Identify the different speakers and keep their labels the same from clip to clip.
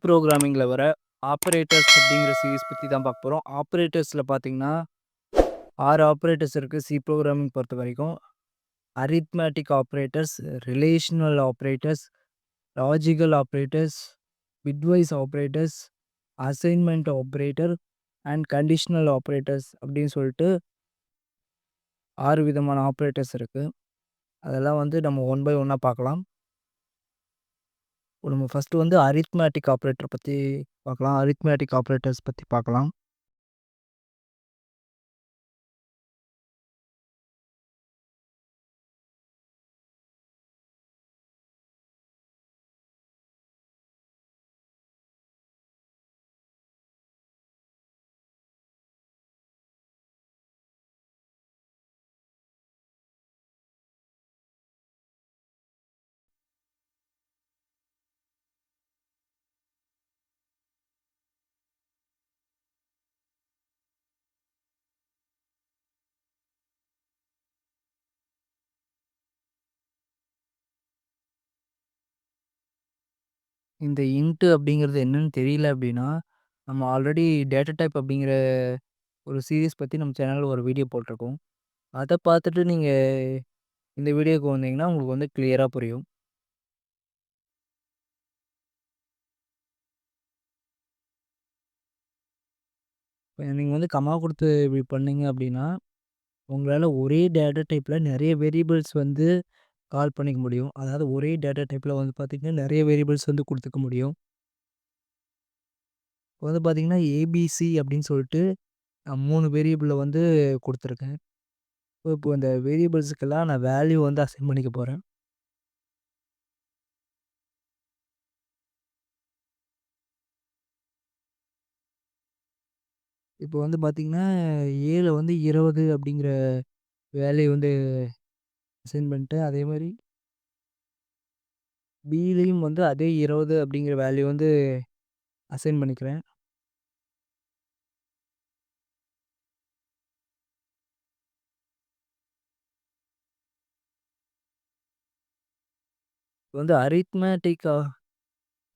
Speaker 1: புரோகிராமிங்கில வர ஆப்பரேட்டர்ஸ் அப்படிங்கிற சீரிஸ் பத்தி தான் பார்க்க போறோம். ஆப்பரேட்டர்ஸ்ல பார்த்தீங்கன்னா, 6 ஆப்பரேட்டர்ஸ் இருக்கு சி புரோகிராமிங் பொறுத்தவரைக்கும். Arithmetic operators, relational operators, logical operators, bitwise operators, assignment operator and conditional operators அப்படின்னு சொல்லிட்டு 6 விதமான ஆப்பரேட்டர்ஸ் இருக்கு. அதெல்லாம் வந்து நம்ம ஒன் பை ஒன்னா பார்க்கலாம். நம்ம ஃபர்ஸ்ட் வந்து அரித்மேட்டிக் ஆப்பரேட்டர் பத்தி பார்க்கலாம். அரித்மேட்டிக் ஆப்பரேட்டர்ஸ் பத்தி பார்க்கலாம். இந்த இன்ட் அப்படிங்கிறது என்னன்னு தெரியல அப்படின்னா, நம்ம ஆல்ரெடி டேட்டா டைப் அப்படிங்கிற ஒரு சீரிஸ் பத்தி நம்ம சேனல்ல ஒரு வீடியோ போட்டிருக்கோம். அத பார்த்துட்டு நீங்க இந்த வீடியோக்கு வந்தீங்கன்னா, உங்களுக்கு வந்து கிளியரா புரியும். இப்ப நீங்க வந்து கமா குடுத்து இப்படி பண்ணீங்க அப்படின்னா, உங்களால ஒரே டேட்டா டைப்ல நெறைய வேரியபிள்ஸ் வந்து கால் பண்ணிக்க முடியும். அதாவது ஒரே டேட்டா டைப்ல வந்து பார்த்தீங்கன்னா, நெறைய வேரியபிள்ஸ் வந்து குடுத்துக்க முடியும். இப்ப வந்து பார்த்தீங்கன்னா, ஏபிசி அப்படின்னு சொல்லிட்டு 3 வேரியபிள வந்து குடுத்துருக்கேன். இப்போ இந்த வேரியபிள்ஸ்க்கெல்லாம் நான் வேல்யூ வந்து அசைன் பண்ணிக்க போறேன். இப்போ வந்து பார்த்தீங்கன்னா, ஏல வந்து 20 அப்படிங்கிற வேல்யூ வந்து அசைன் பண்ணிட்டேன். அதேமாரி பிலயும் வந்து அதே 20 அப்படிங்கிற வேல்யூ வந்து அசைன் பண்ணிக்கிறேன். இப்போ வந்து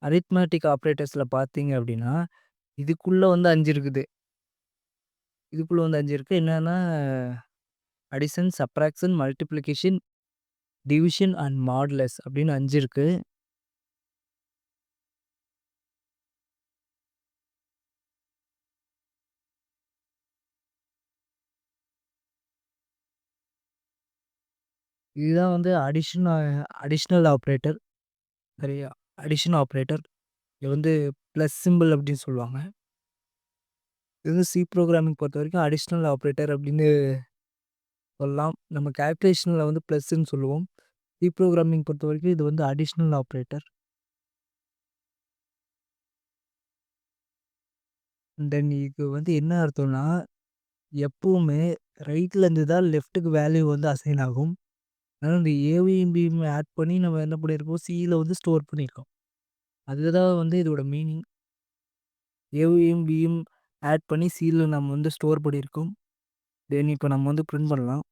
Speaker 1: அரித்மேட்டிக் ஆப்பரேட்டர்ஸ்ல பார்த்தீங்க அப்படின்னா, இதுக்குள்ள வந்து 5 இருக்குது. இதுக்குள்ள வந்து 5 இருக்கு. என்னன்னா addition, subtraction, multiplication, division and modulus அப்படின்னு 5 இருக்கு. இதுதான் வந்து அடிஷனல் ஆப்பரேட்டர். சரியா? Addition operator. இது வந்து பிளஸ் சிம்பல் அப்படின்னு சொல்லுவாங்க. இது வந்து சி புரோகிராமிங் பொறுத்தவரைக்கும் அடிஷனல் ஆப்பரேட்டர் அப்படின்னு சொல்லலாம். நம்ம கால்குலேஷன்ல வந்து பிளஸ்ன்னு சொல்லுவோம். சி புரோகிராமிங் பொறுத்தவரைக்கும் இது வந்து அடிஷனல் ஆப்பரேட்டர். தென் இது வந்து என்ன அர்த்தம்னா, எப்பவுமே ரைட்ல இருந்து தான் லெஃப்ட்‌டுக்கு வேல்யூ வந்து அசைன் ஆகும். அதனால இந்த ஏவையும் பியும் ஆட் பண்ணி நம்ம என்ன பண்ணியிருக்கோம், சில வந்து ஸ்டோர் பண்ணியிருக்கோம். அதுதான் வந்து இதோட மீனிங். ஏவையும் பியும் ஆட் பண்ணி சில நம்ம வந்து ஸ்டோர் பண்ணியிருக்கோம். தென் இப்ப நம்ம வந்து பிரிண்ட் பண்ணலாம்.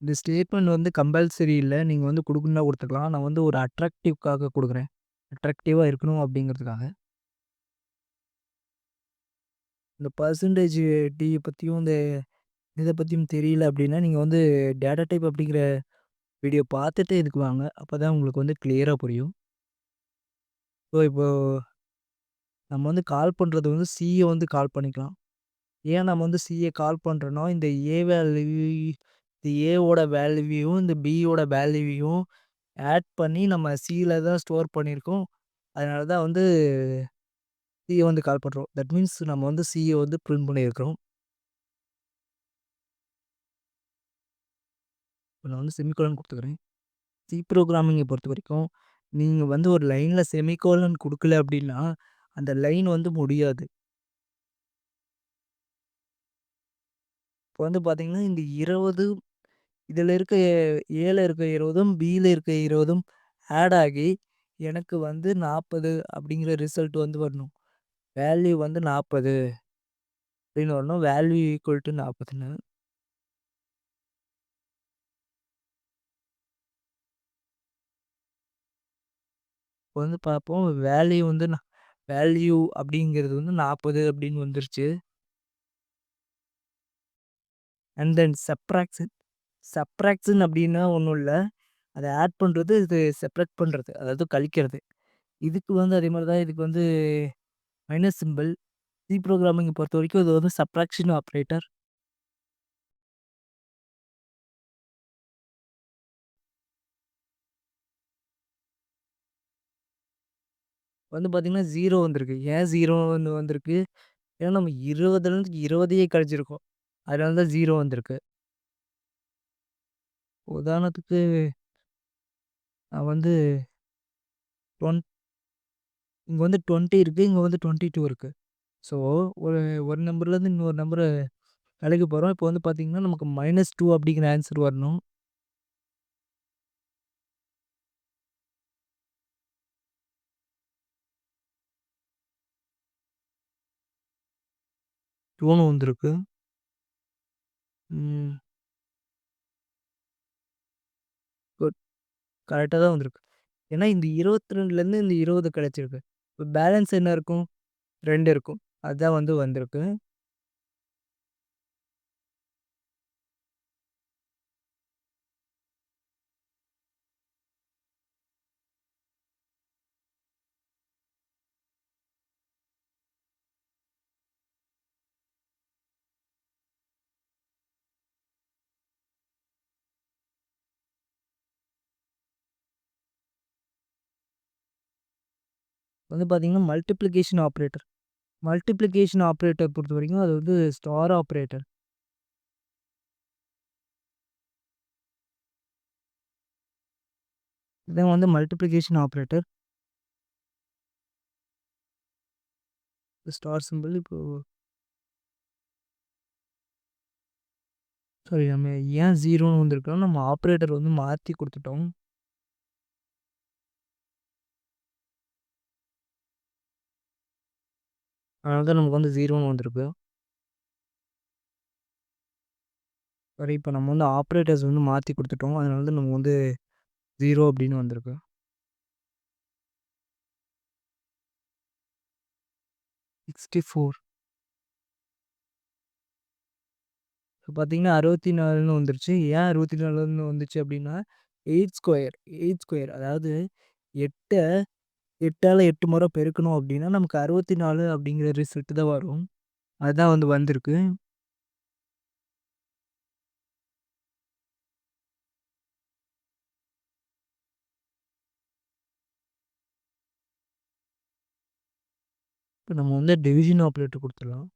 Speaker 1: இந்த ஸ்டேட்மெண்ட் வந்து கம்பல்சரி இல்ல. நீங்க வந்து குடுக்கணும்னா குடுத்துக்கலாம். நான் வந்து ஒரு அட்ராக்டிவ்‌க்காக குடுக்குறேன். அட்ராக்டிவா இருக்கணும் அப்படிங்கிறதுக்காக. இந்த பெர்சன்டேஜ் டி பத்தியும், இந்த இத பத்தியும் தெரியல அப்படின்னா, நீங்க வந்து டேட்டா டைப் அப்படிங்கிற வீடியோ பார்த்துட்டு இதுக்கு வாங்க. அப்பதான் உங்களுக்கு வந்து கிளியரா புரியும். இப்போ நம்ம வந்து கால் பண்றது வந்து சிய வந்து கால் பண்ணிக்கலாம். ஏன் நம்ம வந்து சிய கால் பண்றோம்னா, இந்த ஏ வேல்யூ இந்த ஏவோட வேல்யூவையும், இந்த பியோட வேல்யூவையும் ஆட் பண்ணி நம்ம சில தான் ஸ்டோர் பண்ணியிருக்கோம். அதனால தான் வந்து சிய வந்து கால் பண்றோம். தட் மீன்ஸ் நம்ம வந்து சிய வந்து பிரிண்ட் பண்ணியிருக்கிறோம். இப்ப நான் வந்து செமிகோலன் குடுத்துக்கிறேன். சி புரோகிராமிங்க பொறுத்தவரைக்கும், நீங்க வந்து ஒரு லைன்ல செமிகோலன் குடுக்கல அப்டின்னா, அந்த லைன் வந்து முடியாது. இப்ப வந்து பார்த்தீங்கன்னா, இந்த 20 இதில இருக்க ஏல இருக்க 20ம், பில இருக்க 20ம் ஆட் ஆகி எனக்கு வந்து 40 அப்படிங்கிற ரிசல்ட் வந்து வரணும். வேல்யூ வந்து 40 அப்படின்னு வரணும். வேல்யூ ஈக்குவல் டூ 40ன்னு. இப்போ வந்து பார்ப்போம். வேல்யூ அப்படிங்கிறது வந்து 40 அப்படின்னு வந்துருச்சு. அண்ட் தென் சப்ட்ராக்ஷன் அப்படின்னா ஒண்ணும் இல்ல. அத ஆட் பண்றது, இது சப்ட்ராக்ட் பண்றது. அதாவது கழிக்கிறது. இதுக்கு வந்து அதே மாரி தான் இதுக்கு வந்து மைனஸ் சிம்பல். சி புரோகிராமிங் பொறுத்தவரைக்கும் இது வந்து சப்ட்ராக்ஷன் ஆப்பரேட்டர். வந்து பார்த்தீங்கன்னா 0 வந்திருக்கு. ஏன் 0 வந்திருக்கு? ஏன்னா நம்ம 20லேருந்து 20யே கழிச்சிருக்கோம். அதனால தான் 0 வந்திருக்கு. உதாரணத்துக்கு நான் வந்து டொன் இங்க வந்து 20 இருக்கு. இங்க வந்து 22 இருக்கு. ஸோ ஒரு ஒரு நம்பர்லேருந்து இன்னொரு நம்பர கழிக்க போறோம். இப்போ வந்து பார்த்தீங்கன்னா, நமக்கு -2 அப்படிங்கிற ஆன்சர் வரணும். 2ன்னு வந்திருக்கு. ம். குட். கரெக்ட்டா தான் வந்திருக்கு. ஏன்னா இந்த 22லேருந்து இந்த 20 கழிச்சிருக்கு. இப்ப பேலன்ஸ் என்ன இருக்கும்? 2 இருக்கும். அதான் வந்து வந்திருக்கு. வந்து பார்த்தீங்கன்னா, மல்டிப்ளிகேஷன் ஆப்பரேட்டர் பொறுத்தவரைக்கும் அது வந்து ஸ்டார் ஆப்பரேட்டர். இதான் வந்து மல்டிப்ளிகேஷன் ஆப்பரேட்டர். ஸ்டார் சிம்பல் இப்போ சாரி நம்ம ஏன் 0ன்னு வந்திருக்கோம், நம்ம ஆப்பரேட்டர் வந்து மாத்தி குடுத்துட்டோம். அதனால தான் நமக்கு வந்து 0ன்னு வந்திருக்கு. சாரி இப்ப நம்ம வந்து ஆப்பரேட்டர்ஸ் வந்து மாத்தி குடுத்துட்டோம். அதனால தான் நமக்கு வந்து 0 அப்படின்னு வந்திருக்கு. 64 இப்ப பார்த்தீங்கன்னா 64ன்னு வந்துருச்சு. ஏன் 64ன்னு வந்துச்சு அப்படின்னா, 8 ஸ்கொயர் 8 ஸ்கொயர் அதாவது 8 8ஆல 8 முறை பெருக்கணும் அப்படின்னா, நமக்கு 64 அப்படிங்கிற ரிசல்ட் தான் வரும். அதுதான் வந்து வந்திருக்கு. இப்ப நம்ம வந்து டிவிஷன் ஆப்பரேட்டர் குடுத்துடலாம்.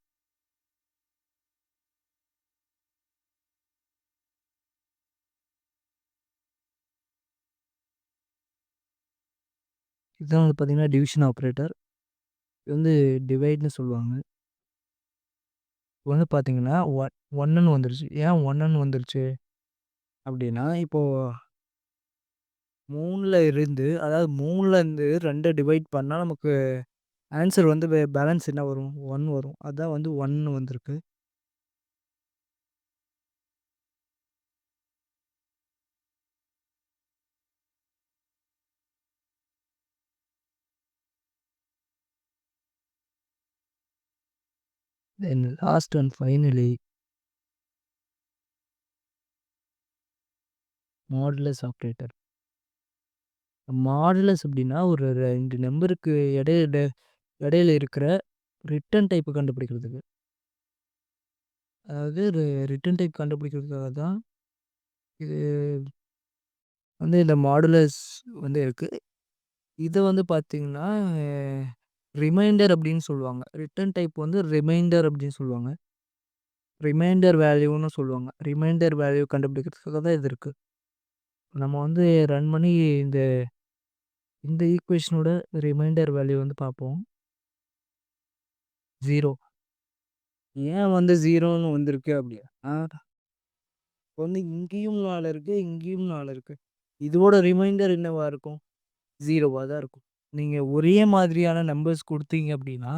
Speaker 1: இதுதான் வந்து பார்த்தீங்கன்னா, டிவிஷன் ஆப்பரேட்டர். இது வந்து டிவைட்ன்னு சொல்லுவாங்க. இப்ப வந்து பார்த்தீங்கன்னா, 1ன்னு வந்துருச்சு. ஏன் 1ன்னு வந்துருச்சு அப்படின்னா, இப்போ 3ல இருந்து அதாவது 3ல இருந்து 2 டிவைட் பண்ணா நமக்கு ஆன்ஸர் வந்து பேலன்ஸ் என்ன வரும்? 1 வரும். அதான் வந்து 1ன்னு வந்திருக்கு. Then last and finally modulus operator. Modulus அப்படின்னா, ஒரு 2 நம்பருக்கு இடையில இடையில இருக்கிற ரிட்டர்ன் டைப் கண்டுபிடிக்கிறதுக்கு. அதாவது ரிட்டர்ன் டைப் கண்டுபிடிக்கிறதுக்காக தான் இது வந்து இந்த மாடுலஸ் வந்து இருக்கு. இத வந்து பார்த்தீங்கன்னா, ரிமைண்டர் அப்படின்னு சொல்லுவாங்க. ரிட்டர்ன் டைப் வந்து ரிமைண்டர் அப்படின்னு சொல்லுவாங்க. ரிமைண்டர் வேல்யூன்னு சொல்லுவாங்க. ரிமைண்டர் வேல்யூ கண்டுபிடிக்கிறதுக்காக தான் இது இருக்கு. நம்ம வந்து ரன் பண்ணி இந்த இந்த ஈக்குவேஷனோட ரிமைண்டர் வேல்யூ வந்து பார்ப்போம். 0 ஏன் வந்து 0ன்னு வந்திருக்கு அப்படின்னா வந்து இங்கேயும் 4 இருக்கு, இங்கேயும் 4 இருக்கு. இதோட ரிமைண்டர் என்னவா இருக்கும்? 0வா தான் இருக்கும். நீங்க ஒரே மாதிரியான நம்பர்ஸ் குடுத்தீங்க அப்டின்னா,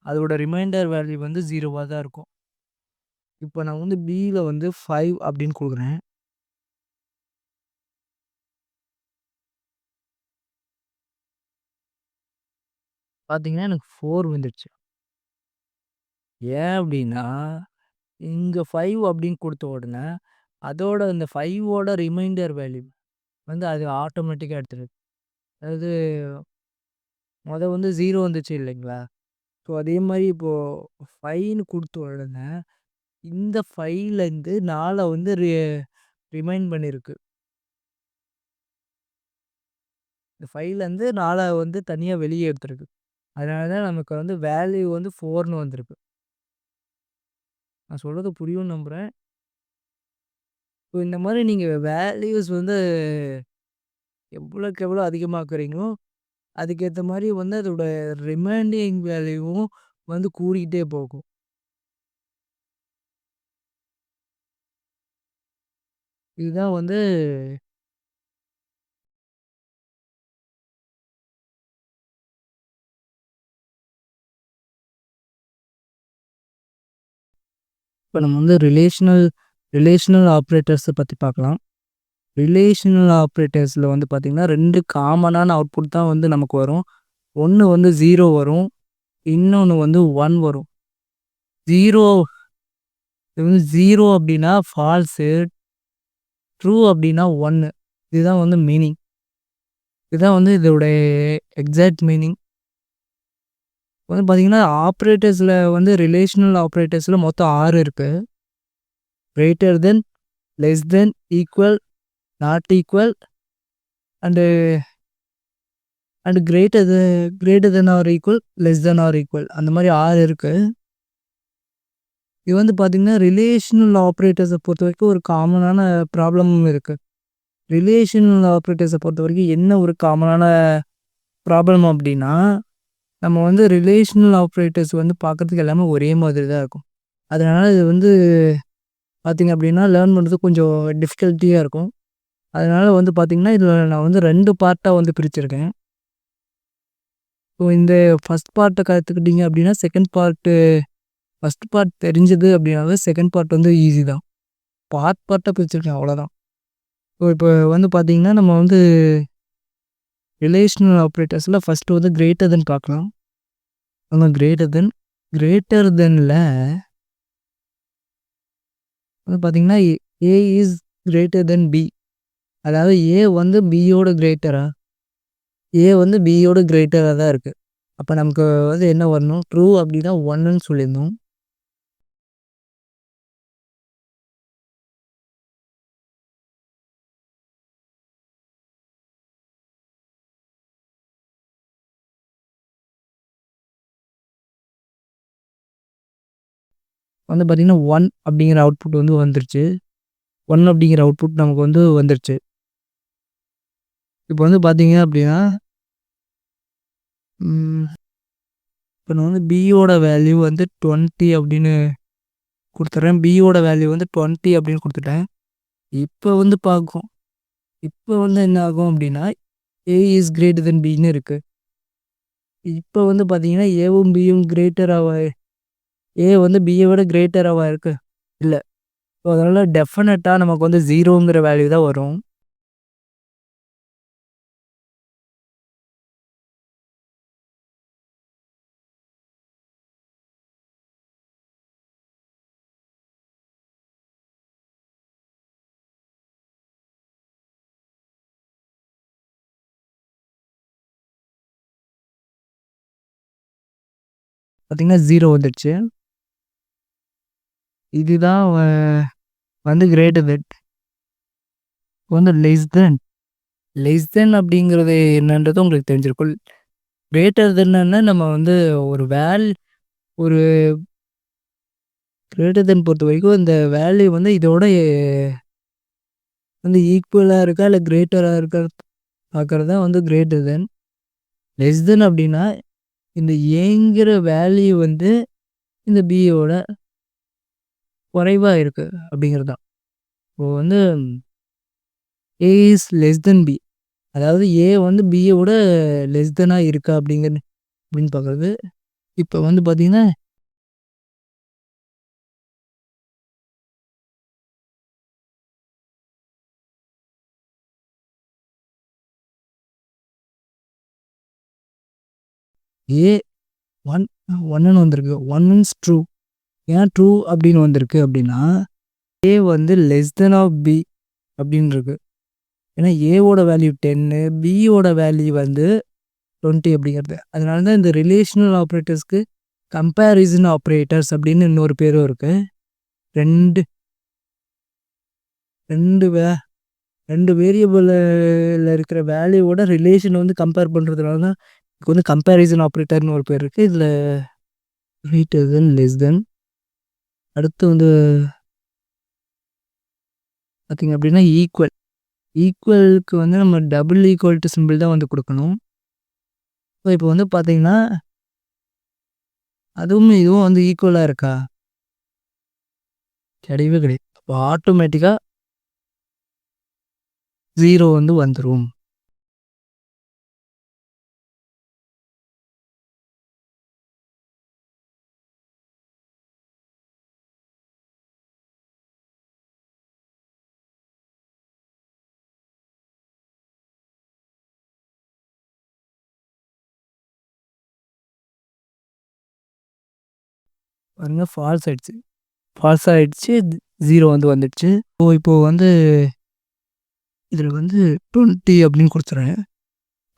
Speaker 1: அதோட ரிமைண்டர் வேல்யூ வந்து 0வா தான் இருக்கும். இப்ப நான் வந்து Bல வந்து 5 அப்டின்னு குடுக்குறேன். பார்த்தீங்கன்னா, எனக்கு 4 வந்துருச்சு. ஏன் அப்டின்னா, இங்க 5 அப்டின்னு குடுத்த உடனே, அதோட அந்த 5ஓட ரிமைண்டர் வேல்யூ வந்து அது ஆட்டோமேட்டிக்கா எடுத்துருது. அதாவது வந்து 0 வந்துச்சு இல்லைங்களா? ஸோ அதே மாரி இப்போ 5ன்னு குடுத்த உடனே, இந்த 5லேருந்து 4 வந்து ரிமைண்ட் பண்ணியிருக்கு. இந்த 5லேருந்து 4 வந்து தனியா வெளிய எடுத்திருக்கு. அதனால தான் நமக்கு வந்து வேல்யூ வந்து 4ன்னு வந்திருக்கு. நான் சொல்றது புரியும்னு நம்புறேன். ஸோ இந்த மாரி நீங்க வேல்யூஸ் வந்து எவ்வளோக்கு எவ்வளோ அதிகமாக்குறீங்களோ, அதுக்கேத்த மாரி வந்து அதோட ரிமைண்டிங் வேல்யூவும் வந்து கூடிக்கிட்டே போகும். இதுதான் வந்து இப்ப நம்ம வந்து ரிலேஷனல் ஆப்பரேட்டர்ஸ பத்தி பார்க்கலாம். ரிலேஷனல் ஆப்பரேட்டர்ஸ்ல வந்து பார்த்தீங்கன்னா, 2 காமனான அவுட்புட் தான் வந்து நமக்கு வரும். ஒண்ணு வந்து 0 வரும். இன்னொன்னு வந்து 1 வரும். 0 இது வந்து 0 அப்டின்னா ஃபால்ஸு, ட்ரூ அப்டின்னா 1. இதுதான் வந்து மீனிங். இதுதான் வந்து இதோட எக்ஸாக்ட் மீனிங். வந்து பார்த்தீங்கன்னா, ஆப்பரேட்டர்ஸ்ல வந்து ரிலேஷனல் ஆப்பரேட்டர்ஸ்ல மொத்தம் 6 இருக்கு. Greater than, less than, equal, not equal and greater than or equal, less than or equal அந்த மாரி 6 இருக்கு. இது வந்து பார்த்தீங்கன்னா, ரிலேஷனல் ஆப்பரேட்டர்ஸ பொறுத்தவரைக்கும் ஒரு காமனான ப்ராப்ளமும் இருக்கு. ரிலேஷனல் ஆப்பரேட்டர்ஸ பொறுத்தவரைக்கும் என்ன ஒரு காமனான ப்ராப்ளம் அப்டின்னா, நம்ம வந்து ரிலேஷனல் ஆப்பரேட்டர்ஸ் வந்து பார்க்கறதுக்கு எல்லாமே ஒரே மாதிரி தான் இருக்கும். அதனால இது வந்து பார்த்தீங்க அப்டின்னா, லேர்ன் பண்றது கொஞ்சம் டிஃபிகல்ட்டியா இருக்கும். அதனால வந்து பார்த்தீங்கன்னா, இதில நான் வந்து 2 பார்ட்டா வந்து பிரிச்சிருக்கேன். ஸோ இந்த ஃபர்ஸ்ட் பார்ட்ட கத்துக்கிட்டீங்க அப்டின்னா, ஃபர்ஸ்ட் பார்ட் தெரிஞ்சது அப்டின்னாவே செகண்ட் பார்ட் வந்து ஈஸி தான். பார்ட்டா பிரிச்சிருக்கேன் அவ்வளோதான். ஸோ இப்போ வந்து பார்த்தீங்கன்னா, நம்ம வந்து ரிலேஷனல் ஆப்பரேட்டர்ஸ்ல ஃபர்ஸ்ட்டு வந்து கிரேட்டர் தென் பார்க்கலாம். கிரேட்டர் தென்ல வந்து பார்த்தீங்கன்னா, ஏ இஸ் கிரேட்டர் தென் பி. அதாவது ஏ வந்து பியோட கிரேட்டரா? ஏ வந்து பியோட கிரேட்டரா தான் இருக்கு. அப்ப நமக்கு வந்து என்ன வரணும்? ட்ரூ அப்டின்னா 1ன்னு சொல்லியிருந்தோம். வந்து பார்த்தீங்கன்னா, 1 அப்டிங்கிற அவுட்புட் வந்து வந்துருச்சு. 1 அப்டிங்கிற அவுட்புட் நமக்கு வந்து வந்துருச்சு. இப்போ வந்து பார்த்தீங்க அப்டின்னா, ம் இப்ப நான் வந்து பியோட வேல்யூ வந்து 20 அப்டின்னு குடுத்துர்றேன். பியோட வேல்யூ வந்து 20 அப்டின்னு குடுத்துட்டேன். இப்ப வந்து பார்க்கும். இப்ப வந்து என்ன ஆகும் அப்டின்னா, ஏ இஸ் கிரேட்டர் தென் பின்னு இருக்கு. இப்ப வந்து பார்த்தீங்கன்னா, ஏவும் பியும் கிரேட்டராவா ஏ வந்து பிய விட கிரேட்டராவா இருக்கு? இல்ல. ஸோ அதனால டெஃபினட்டா நமக்கு வந்து 0ங்கிற வேல்யூ தான் வரும். பார்த்தீங்கன்னா 0 வந்துருச்சு. இதுதான் வந்து கிரேட்டர் தென். வந்து லெஸ் தென் அப்டிங்கிறது என்னன்றது உங்களுக்கு தெரிஞ்சிருக்கும். கிரேட்டர் தென்னுன்னா நம்ம வந்து ஒரு ஒரு கிரேட்டர் தென் பொறுத்தவரைக்கும் இந்த வேல்யூ வந்து இதோட வந்து ஈக்குவலா இருக்கா? இல்ல கிரேட்டரா இருக்கா? பார்க்கறது தான் வந்து கிரேட்டர் தென். லெஸ் தென் அப்டின்னா, இந்த ஏங்கிற வேல்யூ வந்து இந்த பியோட குறைவா இருக்கு அப்டிங்கிறது தான். இப்போ வந்து ஏ இஸ் லெஸ் தென் பி. அதாவது ஏ வந்து பிய விட லெஸ் தெனா இருக்கா அப்படின்னு பார்க்குறது. இப்போ வந்து பார்த்தீங்கன்னா ஏ 1 1ன்னு வந்திருக்கு. 1 மீன்ஸ் ட்ரூ. ஏன் ட்ரூ அப்படின்னு வந்திருக்கு அப்படின்னா, ஏ வந்து லெஸ் தென் ஆஃப் பி அப்படின்னு இருக்கு. ஏன்னா ஏவோட வேல்யூ 10, பியோட வேல்யூ வந்து 20 அப்படிங்கிறது. அதனால தான் இந்த ரிலேஷனல் ஆப்பரேட்டர்ஸ்க்கு கம்பேரிசன் ஆப்பரேட்டர்ஸ் அப்படின்னு இன்னொரு பேரும் இருக்கு. 2 2 வே 2 வேரியபிள்ல இருக்கிற வேல்யூவோட ரிலேஷன் வந்து கம்பேர் பண்ணுறதுனால தான் இதுக்கு வந்து கம்பேரிசன் ஆப்பரேட்டர்னு ஒரு பேர் இருக்குது. இதில் கிரேட்டர் தென் லெஸ் தென் அடுத்து வந்து பார்த்திங்க அப்படின்னா ஈக்குவல். ஈக்குவலுக்கு வந்து நம்ம டபுள் ஈக்குவல் டு சிம்பிள் தான் வந்து கொடுக்கணும். ஸோ இப்போ வந்து பார்த்தீங்கன்னா அதுவும் இதுவும் வந்து ஈக்குவலாக இருக்கா? கிடையவே கிடையாது. அப்போ ஆட்டோமேட்டிக்காக 0 வந்து வந்துடும். பாருங்க ஃபால்ஸ் ஆயிடுச்சு. ஃபால்ஸ் ஆயிடுச்சு. 0 வந்து வந்துடுச்சு. இப்போ வந்து இதில் வந்து 20 அப்படின்னு கொடுத்துறேன்.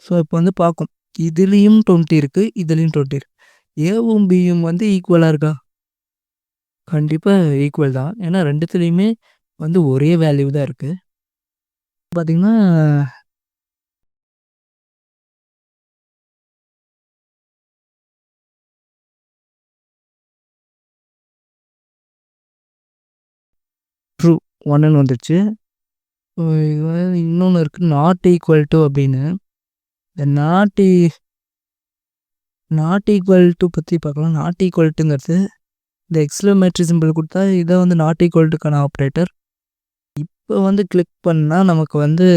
Speaker 1: ஸோ இப்போ வந்து பார்க்கும். இதுலேயும் 20 இருக்குது, இதுலேயும் 20 இருக்குது. ஏவும் பியும் வந்து ஈக்குவலாக இருக்கா? கண்டிப்பாக ஈக்குவல் தான். ஏன்னா ரெண்டுத்துலேயுமே வந்து ஒரே வேல்யூ தான் இருக்குது. பார்த்தீங்கன்னா ட்ரூ 1ன்னு வந்துடுச்சு. இது வந்து இன்னொன்று இருக்குது நாட் ஈக்குவல் டு அப்படின்னு. இந்த நாட் ஈக்குவல் டு பற்றி பார்க்கலாம். நாட் ஈக்குவல் டுங்கிறது இந்த எக்ஸ்க்ளமேட்டரி சிம்பிள் கொடுத்தா இதை வந்து நாட் ஈக்குவல் டுக்கான ஆப்ரேட்டர். இப்போ வந்து கிளிக் பண்ணால் நமக்கு வந்து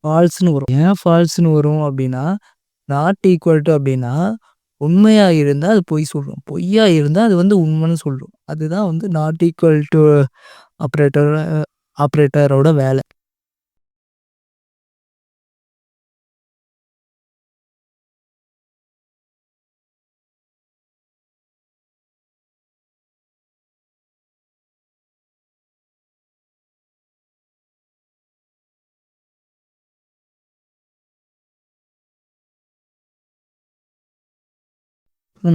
Speaker 1: ஃபால்ஸ்னு வரும். ஏன் ஃபால்ஸ்னு வரும் அப்படின்னா நாட் ஈக்குவல் டு அப்படின்னா உண்மையாக இருந்தால் அது பொய் சொல்லும், பொய்யா இருந்தால் அது வந்து உண்மைன்னு சொல்லும். அதுதான் வந்து நாட் ஈக்குவல் டு ஆப்ரேட்டரோட வேலை.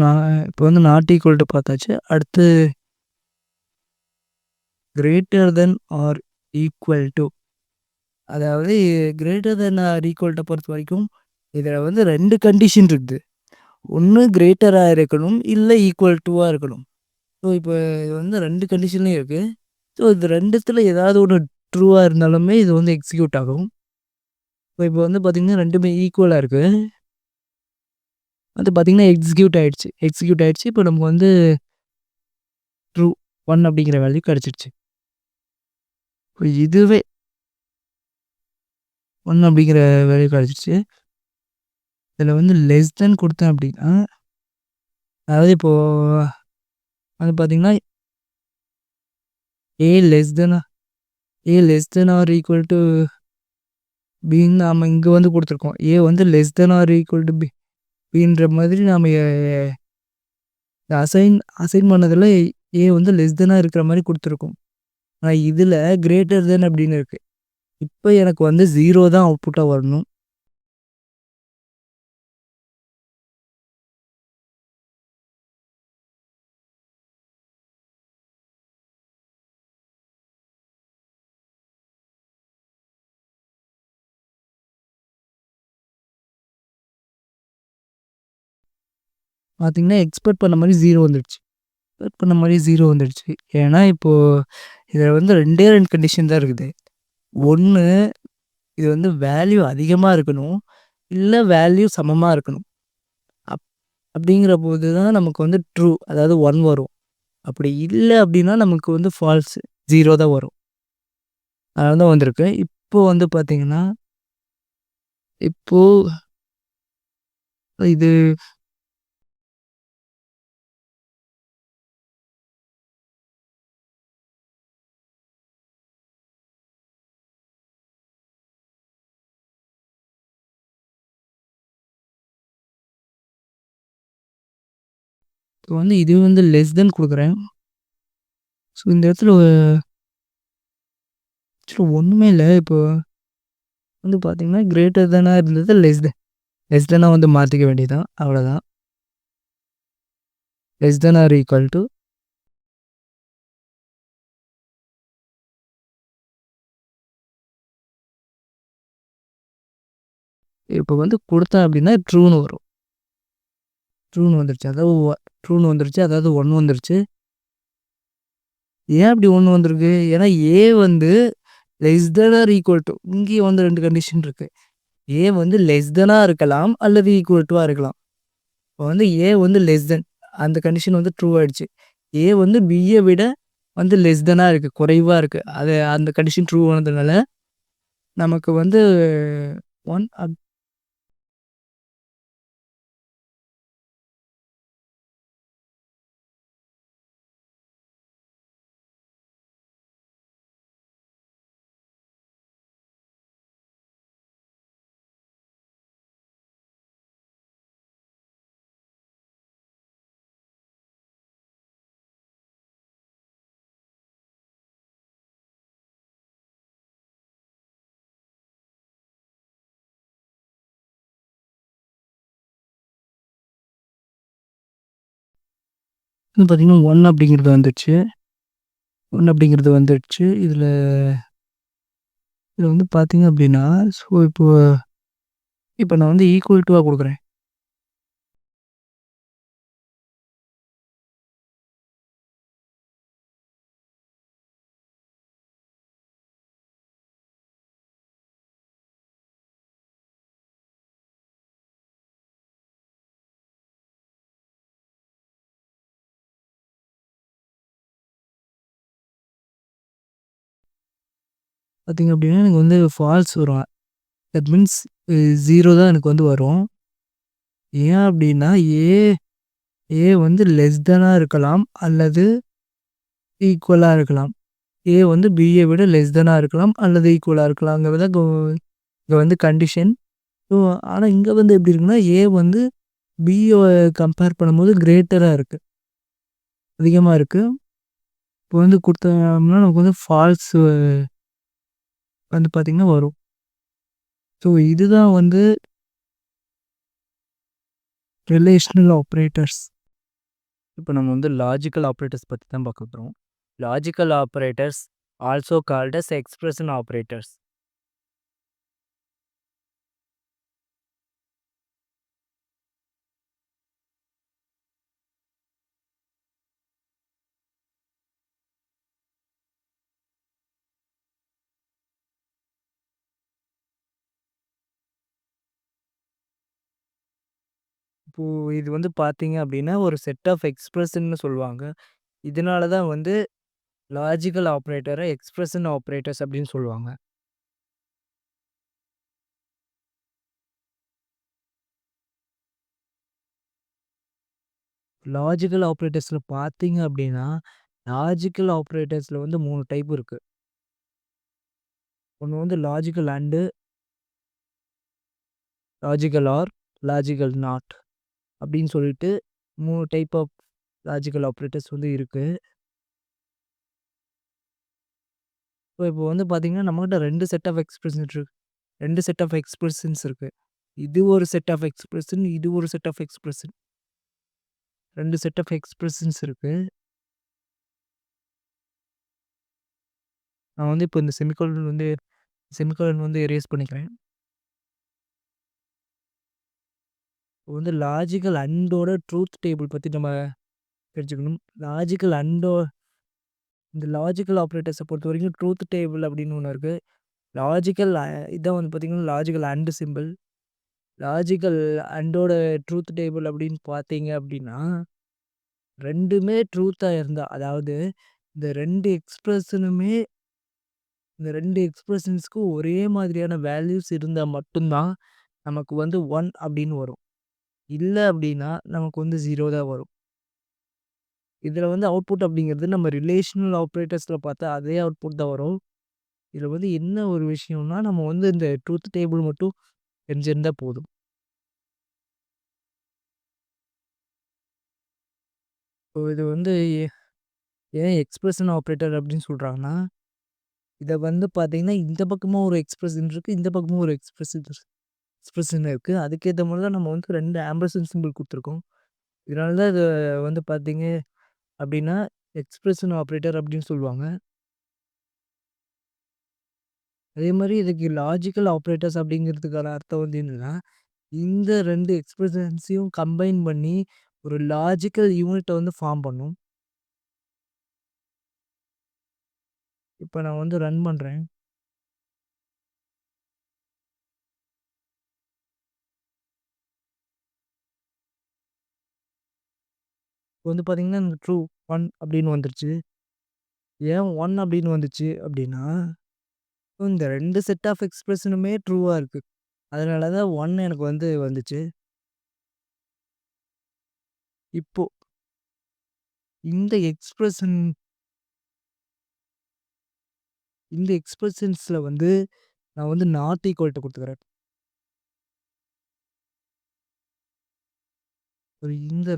Speaker 1: நான் இப்போ வந்து நாட் ஈக்குவல் டு பார்த்தாச்சு. அடுத்து greater than or equal to. அதாவது greater than or equal to பொறுத்த வரைக்கும் இதில் வந்து 2 கண்டிஷன் இருக்குது. ஒன்று கிரேட்டராக இருக்கணும், இல்லை ஈக்குவல் டுவாக இருக்கணும். ஸோ இப்போ இது வந்து 2 கண்டிஷன்லேயும் இருக்குது. ஸோ இது ரெண்டுத்தில் ஏதாவது ஒன்று ட்ரூவாக இருந்தாலுமே இது வந்து எக்ஸிக்யூட் ஆகும். ஸோ இப்போ வந்து பார்த்திங்கன்னா ரெண்டுமே ஈக்குவலாக இருக்குது. அது பார்த்திங்கன்னா எக்ஸிக்யூட் ஆகிடுச்சு. இப்போ நமக்கு வந்து ட்ரூ 1 அப்படிங்கிற வேல்யூ கிடச்சிருச்சு. இப்போ இதுவே 1 அப்படிங்கிற வேல்யூ கிடச்சிருச்சு. இதில் வந்து லெஸ் தென் கொடுத்தேன் அப்படின்னா அதாவது இப்போது அது பார்த்திங்கன்னா A less than or equal to பின்னு நாம் இங்கே வந்து கொடுத்துருக்கோம். ஏ வந்து less than or equal to பின்ற மாதிரி நாம் அசைன் பண்ணதில் ஏ வந்து லெஸ் தெனாக இருக்கிற மாதிரி கொடுத்துருக்கோம். ஆனால் இதில் கிரேட்டர் தென் அப்படின்னு இருக்குது. இப்போ எனக்கு வந்து 0 தான் அவுட்புட்டாக வரணும். பார்த்திங்கன்னா எக்ஸ்பெக்ட் பண்ண மாதிரி 0 வந்துடுச்சு. ஏன்னா இப்போது இதில் வந்து 2 கண்டிஷன் தான் இருக்குது. ஒன்று இது வந்து வேல்யூ அதிகமாக இருக்கணும், இல்லை வேல்யூ சமமாக இருக்கணும். அப்படிங்கிற போது தான் நமக்கு வந்து ட்ரூ அதாவது 1 வரும். அப்படி இல்ல அப்படின்னா நமக்கு வந்து ஃபால்ஸ் 0 தான் வரும். அதனால தான் வந்திருக்கு. இப்போ வந்து பார்த்தீங்கன்னா, இப்போ இது இப்போ வந்து இது வந்து லெஸ் தென் குடுக்குறேன். ஸோ இந்த இடத்துல ஆக்சுவலா ஒண்ணுமே இல்ல. இப்போ வந்து பார்த்தீங்கன்னா, கிரேட்டர் தெனா இருந்தது லெஸ் தெனா வந்து மாத்திக்க வேண்டியது தான். அவ்வளோதான். Less than or equal to இப்போ வந்து குடுத்தேன் அப்படின்னா ட்ரூன்னு வரும். ட்ரூன்னு வந்துருச்சு. அதாவது ட்ரூன்னு வந்துருச்சு. அதாவது 1 வந்துருச்சு. ஏன் அப்படி 1 வந்திருக்கு? ஏன்னா ஏ வந்து less than or equal to இங்கேயும் வந்து 2 கண்டிஷன் இருக்கு. ஏ வந்து லெஸ் தெனா இருக்கலாம் அல்லது ஈக்குவல் டூவா இருக்கலாம். இப்போ வந்து ஏ வந்து லெஸ் தென் அந்த கண்டிஷன் வந்து ட்ரூ ஆயிடுச்சு. ஏ வந்து பிய விட வந்து லெஸ் தெனா இருக்கு. குறைவா இருக்கு. அது அந்த கண்டிஷன் ட்ரூ ஆனதுனால நமக்கு வந்து 1 வந்து பார்த்தீங்கன்னா 1 அப்படிங்கிறது வந்துருச்சு. 1 அப்படிங்கிறது வந்துடுச்சு. இதுல இதுல வந்து பார்த்தீங்க அப்படின்னா, ஸோ இப்போ இப்போ நான் வந்து ஈக்குவல் டூவா குடுக்குறேன். பார்த்தீங்க அப்படின்னா, எனக்கு வந்து ஃபால்ஸ் வரும். தட் மீன்ஸ் 0 தான் எனக்கு வந்து வரும். ஏன் அப்படின்னா, ஏ ஏ வந்து லெஸ் தெனா இருக்கலாம் அல்லது ஈக்குவலா இருக்கலாம். ஏ வந்து பிய விட லெஸ் தெனா இருக்கலாம் அல்லது ஈக்குவலா இருக்கலாங்கிறது தான் இங்க வந்து கண்டிஷன். ஸோ ஆனா இங்க வந்து எப்படி இருக்குன்னா, ஏ வந்து பிய கம்பேர் பண்ணும்போது கிரேட்டரா இருக்கு. அதிகமா இருக்கு. இப்போ வந்து குடுத்தோம்னா நமக்கு வந்து ஃபால்ஸ் வந்து பார்த்தீங்கன்னா வரும். ஸோ இதுதான் வந்து ரிலேஷனல் ஆப்பரேட்டர்ஸ். இப்போ நம்ம வந்து லாஜிக்கல் ஆப்பரேட்டர்ஸ் பத்தி தான் பார்க்க போறோம். Logical operators also called as expression operators. இப்போ இது வந்து பார்த்தீங்க அப்படின்னா, ஒரு செட் ஆஃப் எக்ஸ்பிரஷன்னு சொல்லுவாங்க. இதனால தான் வந்து லாஜிக்கல் ஆப்பரேட்டர எக்ஸ்பிரஷன் ஆப்பரேட்டர்ஸ் அப்படின்னு சொல்லுவாங்க. லாஜிக்கல் ஆப்பரேட்டர்ஸ்ல பார்த்தீங்க அப்படின்னா, லாஜிக்கல் ஆப்பரேட்டர்ஸ்ல வந்து 3 டைப் இருக்கு. ஒண்ணு வந்து logical and, logical or, logical not அப்படின்னு சொல்லிட்டு 3 டைப் ஆஃப் லாஜிக்கல் ஆப்பரேட்டர்ஸ் வந்து இருக்கு. ஸோ இப்போ வந்து பார்த்தீங்கன்னா, நம்மகிட்ட 2 செட் ஆஃப் எக்ஸ்பிரஷன் இருக்கு. 2 செட் ஆஃப் எக்ஸ்பிரஷன்ஸ் இருக்கு. இது ஒரு செட் ஆஃப் எக்ஸ்பிரஷன், இது ஒரு set of expression. 2 set of expressions இருக்கு. நான் வந்து இப்போ இந்த செமிகோலன் வந்து எரேஸ் பண்ணிக்கிறேன். இப்போ வந்து லாஜிக்கல் அண்டோட ட்ரூத் டேபிள் பத்தி நம்ம தெரிஞ்சுக்கணும். லாஜிக்கல் அண்டோ இந்த லாஜிக்கல் ஆப்பரேட்டர்ஸ பொறுத்தவரைக்கும் ட்ரூத் டேபிள் அப்படின்னு ஒண்ணு இருக்கு. லாஜிக்கல் இதான் வந்து பார்த்தீங்கன்னா, லாஜிக்கல் அண்ட் சிம்பல். லாஜிக்கல் அண்டோட ட்ரூத் டேபிள் அப்படின்னு பார்த்தீங்க அப்படின்னா, 2மே ட்ரூத்தா இருந்தா, அதாவது இந்த 2 எக்ஸ்பிரஷன்ஸ்க்கும் ஒரே மாதிரியான வேல்யூஸ் இருந்தா மட்டும் தான், நமக்கு வந்து 1 அப்படின்னு வரும். இல்ல அப்படின்னா, நமக்கு வந்து 0 தான் வரும். இதுல வந்து அவுட்புட் அப்படிங்கிறது நம்ம ரிலேஷனல் ஆப்பரேட்டர்ஸ்ல பார்த்தா அதே அவுட்புட் தான் வரும். இதுல வந்து என்ன ஒரு விஷயம்னா, நம்ம வந்து இந்த ட்ரூத் டேபிள் மட்டும் தெரிஞ்சிருந்தா போதும். இப்போ இது வந்து ஏன் எக்ஸ்பிரஷன் ஆப்பரேட்டர் அப்படின்னு சொல்றாங்கன்னா, இத வந்து பார்த்தீங்கன்னா, இந்த பக்கமும் ஒரு எக்ஸ்பிரஷன் இருக்கு. இந்த பக்கமும் ஒரு எக்ஸ்பிரஷன் இருக்கு. அதுக்கேத்த மாரி தான் நம்ம வந்து 2 ஆம்பர்சண்ட் சிம்பல் குடுத்துருக்கோம். இதனால தான் இத வந்து பார்த்தீங்க அப்படின்னா, எக்ஸ்பிரஷன் ஆப்பரேட்டர் அப்படின்னு சொல்லுவாங்க. அதே மாரி இதுக்கு லாஜிக்கல் ஆப்பரேட்டர்ஸ் அப்படிங்கிறதுக்கான அர்த்தம் வந்து என்னன்னா, இந்த 2 எக்ஸ்பிரஷன்ஸையும் கம்பைன் பண்ணி ஒரு லாஜிக்கல் யூனிட்ட வந்து ஃபார்ம் பண்ணும். இப்ப நான் வந்து ரன் பண்றேன். இப்ப வந்து பார்த்தீங்கன்னா, இந்த ட்ரூ 1 அப்படின்னு வந்துருச்சு. ஏன் 1 அப்படின்னு வந்துச்சு அப்படின்னா, இந்த 2 செட் ஆஃப் எக்ஸ்பிரஷனுமே ட்ரூவா இருக்கு. அதனால தான் 1 எனக்கு வந்து வந்துச்சு. இப்போ இந்த எக்ஸ்பிரஷன் இந்த எக்ஸ்பிரஷன்ஸ்ல வந்து நான் வந்து நாட் ஈக்குவல் டூ குடுத்துக்கிறேன். ஒரு இந்த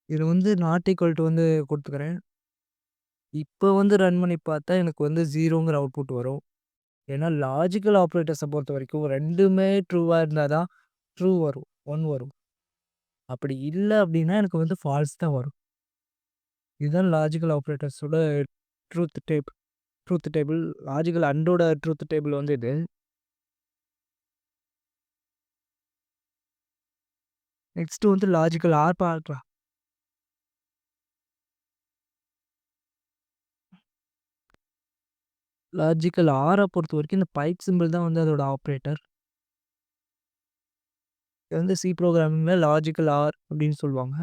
Speaker 1: இதில வந்து நாட் ஈக்குவல் டூ வந்து குடுத்துக்கிறேன். இப்ப வந்து ரன் பண்ணி பார்த்தா எனக்கு வந்து 0ங்கிற அவுட்புட் வரும். ஏன்னா லாஜிக்கல் ஆப்பரேட்டர்ஸ பொறுத்தவரைக்கும் 2மே ட்ரூவா இருந்தா தான் ட்ரூ வரும். 1 வரும். அப்படி இல்ல அப்படின்னா எனக்கு வந்து ஃபால்ஸ் தான் வரும். இதுதான் லாஜிக்கல் ஆப்பரேட்டர்ஸோட truth table truth table. Logical அண்டோட ட்ரூத் டேபிள் வந்து இது. நெக்ஸ்ட் வந்து லாஜிக்கல் ஆர் பார்க்கலாம். லாஜிக்கல் ஆர பொறுத்தவரைக்கும் இந்த பைப் சிம்பல் தான் வந்து அதோட ஆப்பரேட்டர். இது வந்து சி புரோகிராமிங்ல லாஜிக்கல் ஆர் அப்படின்னு சொல்லுவாங்க.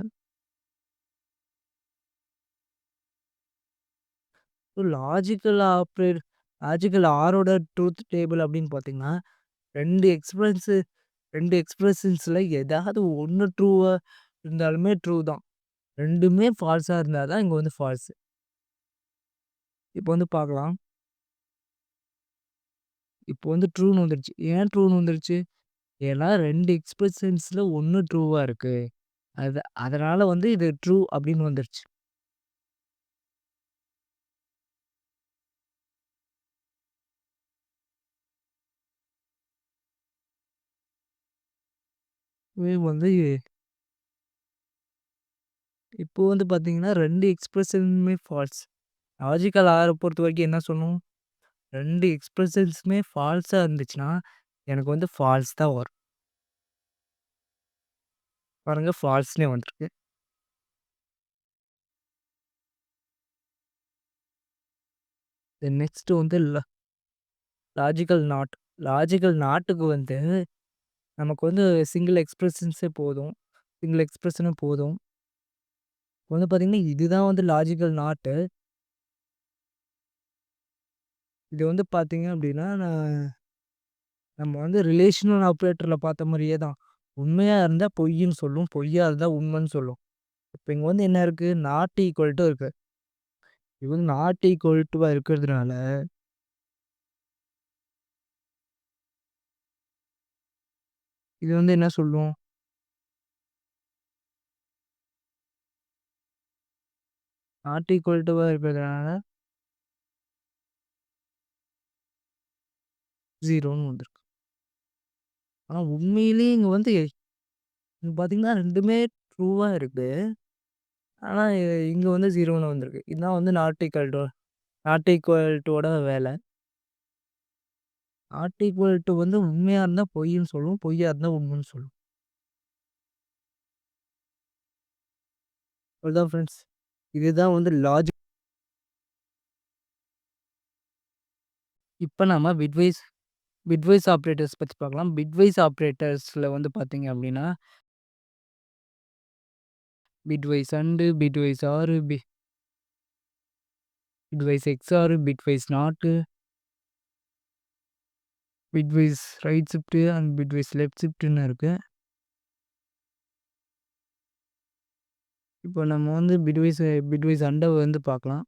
Speaker 1: ஸோ லாஜிக்கல் ஆரோட ட்ரூத் டேபிள் அப்படின்னு பார்த்தீங்கன்னா, 2 எக்ஸ்பிரன்ஸு 2 எக்ஸ்பிரஷன்ஸ்ல ஏதாவது ஒண்ணு ட்ரூவா இருந்தாலுமே ட்ரூ தான். 2மே ஃபால்ஸா இருந்தா தான் இங்க வந்து ஃபால்ஸ். இப்போ வந்து பார்க்கலாம். இப்போ வந்து ட்ரூன்னு வந்துருச்சு. ஏன் ட்ரூன்னு வந்துருச்சு? ஏன்னா 2 எக்ஸ்பிரஷன்ஸ்ல 1 ட்ரூவா இருக்கு. அதனால வந்து இது ட்ரூ அப்படின்னு வந்துருச்சு. இதுவே வந்து இப்போ வந்து பார்த்தீங்கன்னா 2 எக்ஸ்பிரஷனுமே ஃபால்ஸ். லாஜிக்கல் ஆர பொறுத்தவரைக்கும் என்ன சொல்லணும்? 2 எக்ஸ்பிரஷன்ஸுமே ஃபால்ஸா இருந்துச்சுன்னா, எனக்கு வந்து ஃபால்ஸ் தான் வரும். பாருங்க ஃபால்ஸ்ன்னே வந்திருக்கு. தென் நெக்ஸ்ட் வந்து லாஜிக்கல் நாட். லாஜிக்கல் நாட்டுக்கு வந்து நமக்கு வந்து சிங்கிள் எக்ஸ்பிரஷன்ஸே போதும். சிங்கிள் எக்ஸ்பிரஷனே போதும். இப்ப வந்து பார்த்தீங்கன்னா, இதுதான் வந்து லாஜிக்கல் நாட்டு. இது வந்து பார்த்தீங்க அப்டின்னா, நம்ம வந்து ரிலேஷனல் ஆப்பரேட்டர்ல பார்த்த மாரியே தான். உண்மையா இருந்தா பொய்ன்னு சொல்லும். பொய்யா இருந்தா உண்மைன்னு சொல்லும். இப்ப இங்க வந்து என்ன இருக்கு? நாட் ஈக்குவல் டூ இருக்கு. இது வந்து நாட் ஈக்குவல் டூவா இருக்கிறதுனால, இது வந்து என்ன சொல்லும்? நாட் ஈக்குவல் டூவா இருக்கிறதுனால 0ன்னு வந்திருக்கு. ஆனா உண்மையிலேயே இங்க வந்து இங்க பார்த்தீங்கன்னா 2மே ட்ரூவா இருக்கு. ஆனா இங்க வந்து 0ன்னு வந்திருக்கு. இதுதான் வந்து நாட் ஈக்குவல் டூவோட வேல. நாட் ஈக்குவல் டூ வந்து உண்மையா இருந்தா பொய்ன்னு சொல்லும். பொய்யா இருந்தா உண்மைன்னு சொல்லும். அவ்வளோதான் ஃப்ரெண்ட்ஸ். இதுதான் வந்து லாஜிக். இப்ப நாம பிட்வைஸ் ஆப்பரேட்டர்ஸ் பத்தி பார்க்கலாம். பிட்வைஸ் ஆப்பரேட்டர்ஸ்ல வந்து பார்த்தீங்க அப்டின்னா, bitwise and, bitwise or, bitwise XOR, bitwise not, bitwise right shift and bitwise left ஷிஃப்ட்ன்னு இருக்கு. இப்போ நம்ம வந்து பிட்வைஸ் அண்ட வந்து பார்க்கலாம்.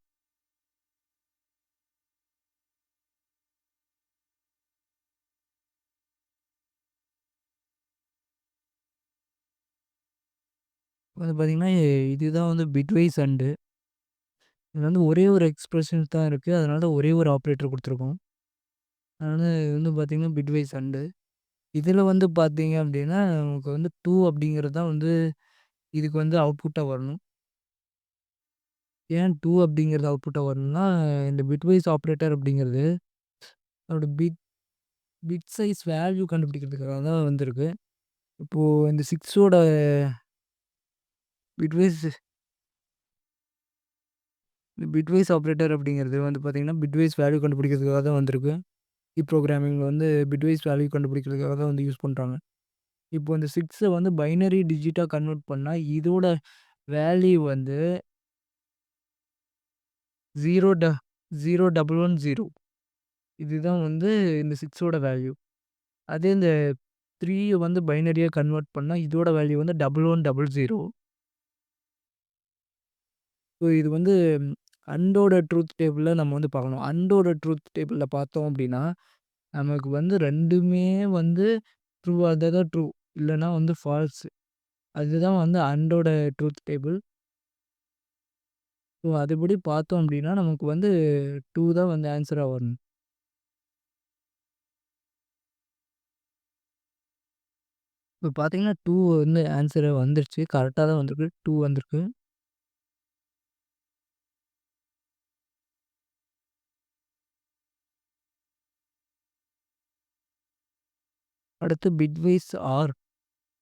Speaker 1: வந்து பார்த்தீங்கன்னா, இதுதான் வந்து பிட்வைஸ் அண்ட். இது வந்து ஒரே ஒரு எக்ஸ்பிரஷன் தான் இருக்கு. அதனால தான் ஒரே ஒரு ஆப்பரேட்டர் குடுத்துருக்கோம். அதனால இது வந்து பார்த்தீங்கன்னா, பிட்வைஸ் அண்ட். இதில வந்து பார்த்தீங்க அப்டின்னா, நமக்கு வந்து 2 அப்படிங்கிறது தான் வந்து இதுக்கு வந்து அவுட்புட்டா வரணும். ஏன் 2 அப்படிங்கிறது அவுட்புட்டா வரணும்னா, இந்த பிட்வைஸ் ஆப்பரேட்டர் அப்படிங்கிறது அதோட பிட் சைஸ் வேல்யூ கண்டுபிடிக்கிறதுக்காக தான் வந்திருக்கு. இப்போ இந்த 6ஓட பிட்வைஸ் பிட்வைஸ் ஆப்பரேட்டர் அப்படிங்கிறது வந்து பார்த்தீங்கன்னா, பிட்வைஸ் வேல்யூ கண்டுபிடிக்கிறதுக்காக தான் வந்திருக்கு. ப்ரோகிராமிங்ல வந்து பிட்வைஸ் வேல்யூ கண்டுபிடிக்கிறதுக்காக தான் வந்து யூஸ் பண்றாங்க. இப்போ இந்த 6 வந்து பைனரி டிஜிட்டா கன்வெர்ட் பண்ணா, இதோட வேல்யூ வந்து 0 0110. இதுதான் வந்து இந்த 6ஓட வேல்யூ. அதே இந்த 3 வந்து பைனரியா கன்வெர்ட் பண்ணா, இதோட வேல்யூ வந்து 1100. ஸோ இது வந்து அண்டோட ட்ரூத் டேபிள்ல நம்ம வந்து பார்க்கணும். அண்டோட ட்ரூத் டேபிள்ல பார்த்தோம் அப்டின்னா, நமக்கு வந்து 2மே வந்து ட்ரூவா இருந்தா தான் ட்ரூ. இல்லன்னா வந்து ஃபால்ஸ். அதுதான் வந்து அண்டோட ட்ரூத் டேபிள். ஸோ அதுபடி பார்த்தோம் அப்டின்னா, நமக்கு வந்து 2 தான் வந்து ஆன்ஸரா வரணும். இப்போ பார்த்தீங்கன்னா, 2 வந்து ஆன்ஸரா வந்துருச்சு. கரெக்ட்டா தான் வந்திருக்கு. 2 வந்திருக்கு. அடுத்து பிட்வைஸ் ஆர்.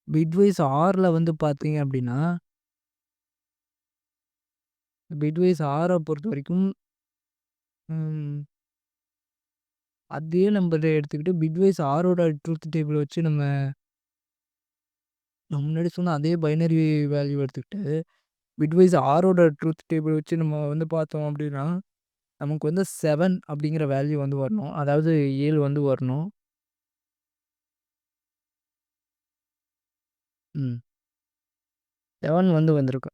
Speaker 1: பிட்வைஸ் ஆர்ல வந்து பார்த்தீங்க அப்டின்னா, பிட்வைஸ் ஆர பொறுத்தவரைக்கும் ம் அதே நம்பர எடுத்துக்கிட்டு பிட்வைஸ் ஆரோட ட்ரூத் டேபிள் வச்சு நான் முன்னாடி சொன்ன அதே பைனரி வேல்யூ எடுத்துக்கிட்டு, பிட்வைஸ் ஆரோட ட்ரூத் டேபிள் வச்சு நம்ம வந்து பார்த்தோம் அப்டின்னா, நமக்கு வந்து 7 அப்படிங்கிற வேல்யூ வந்து வரணும். அதாவது 7 வந்து வரணும். ம். 7 வந்து வந்திருக்கு.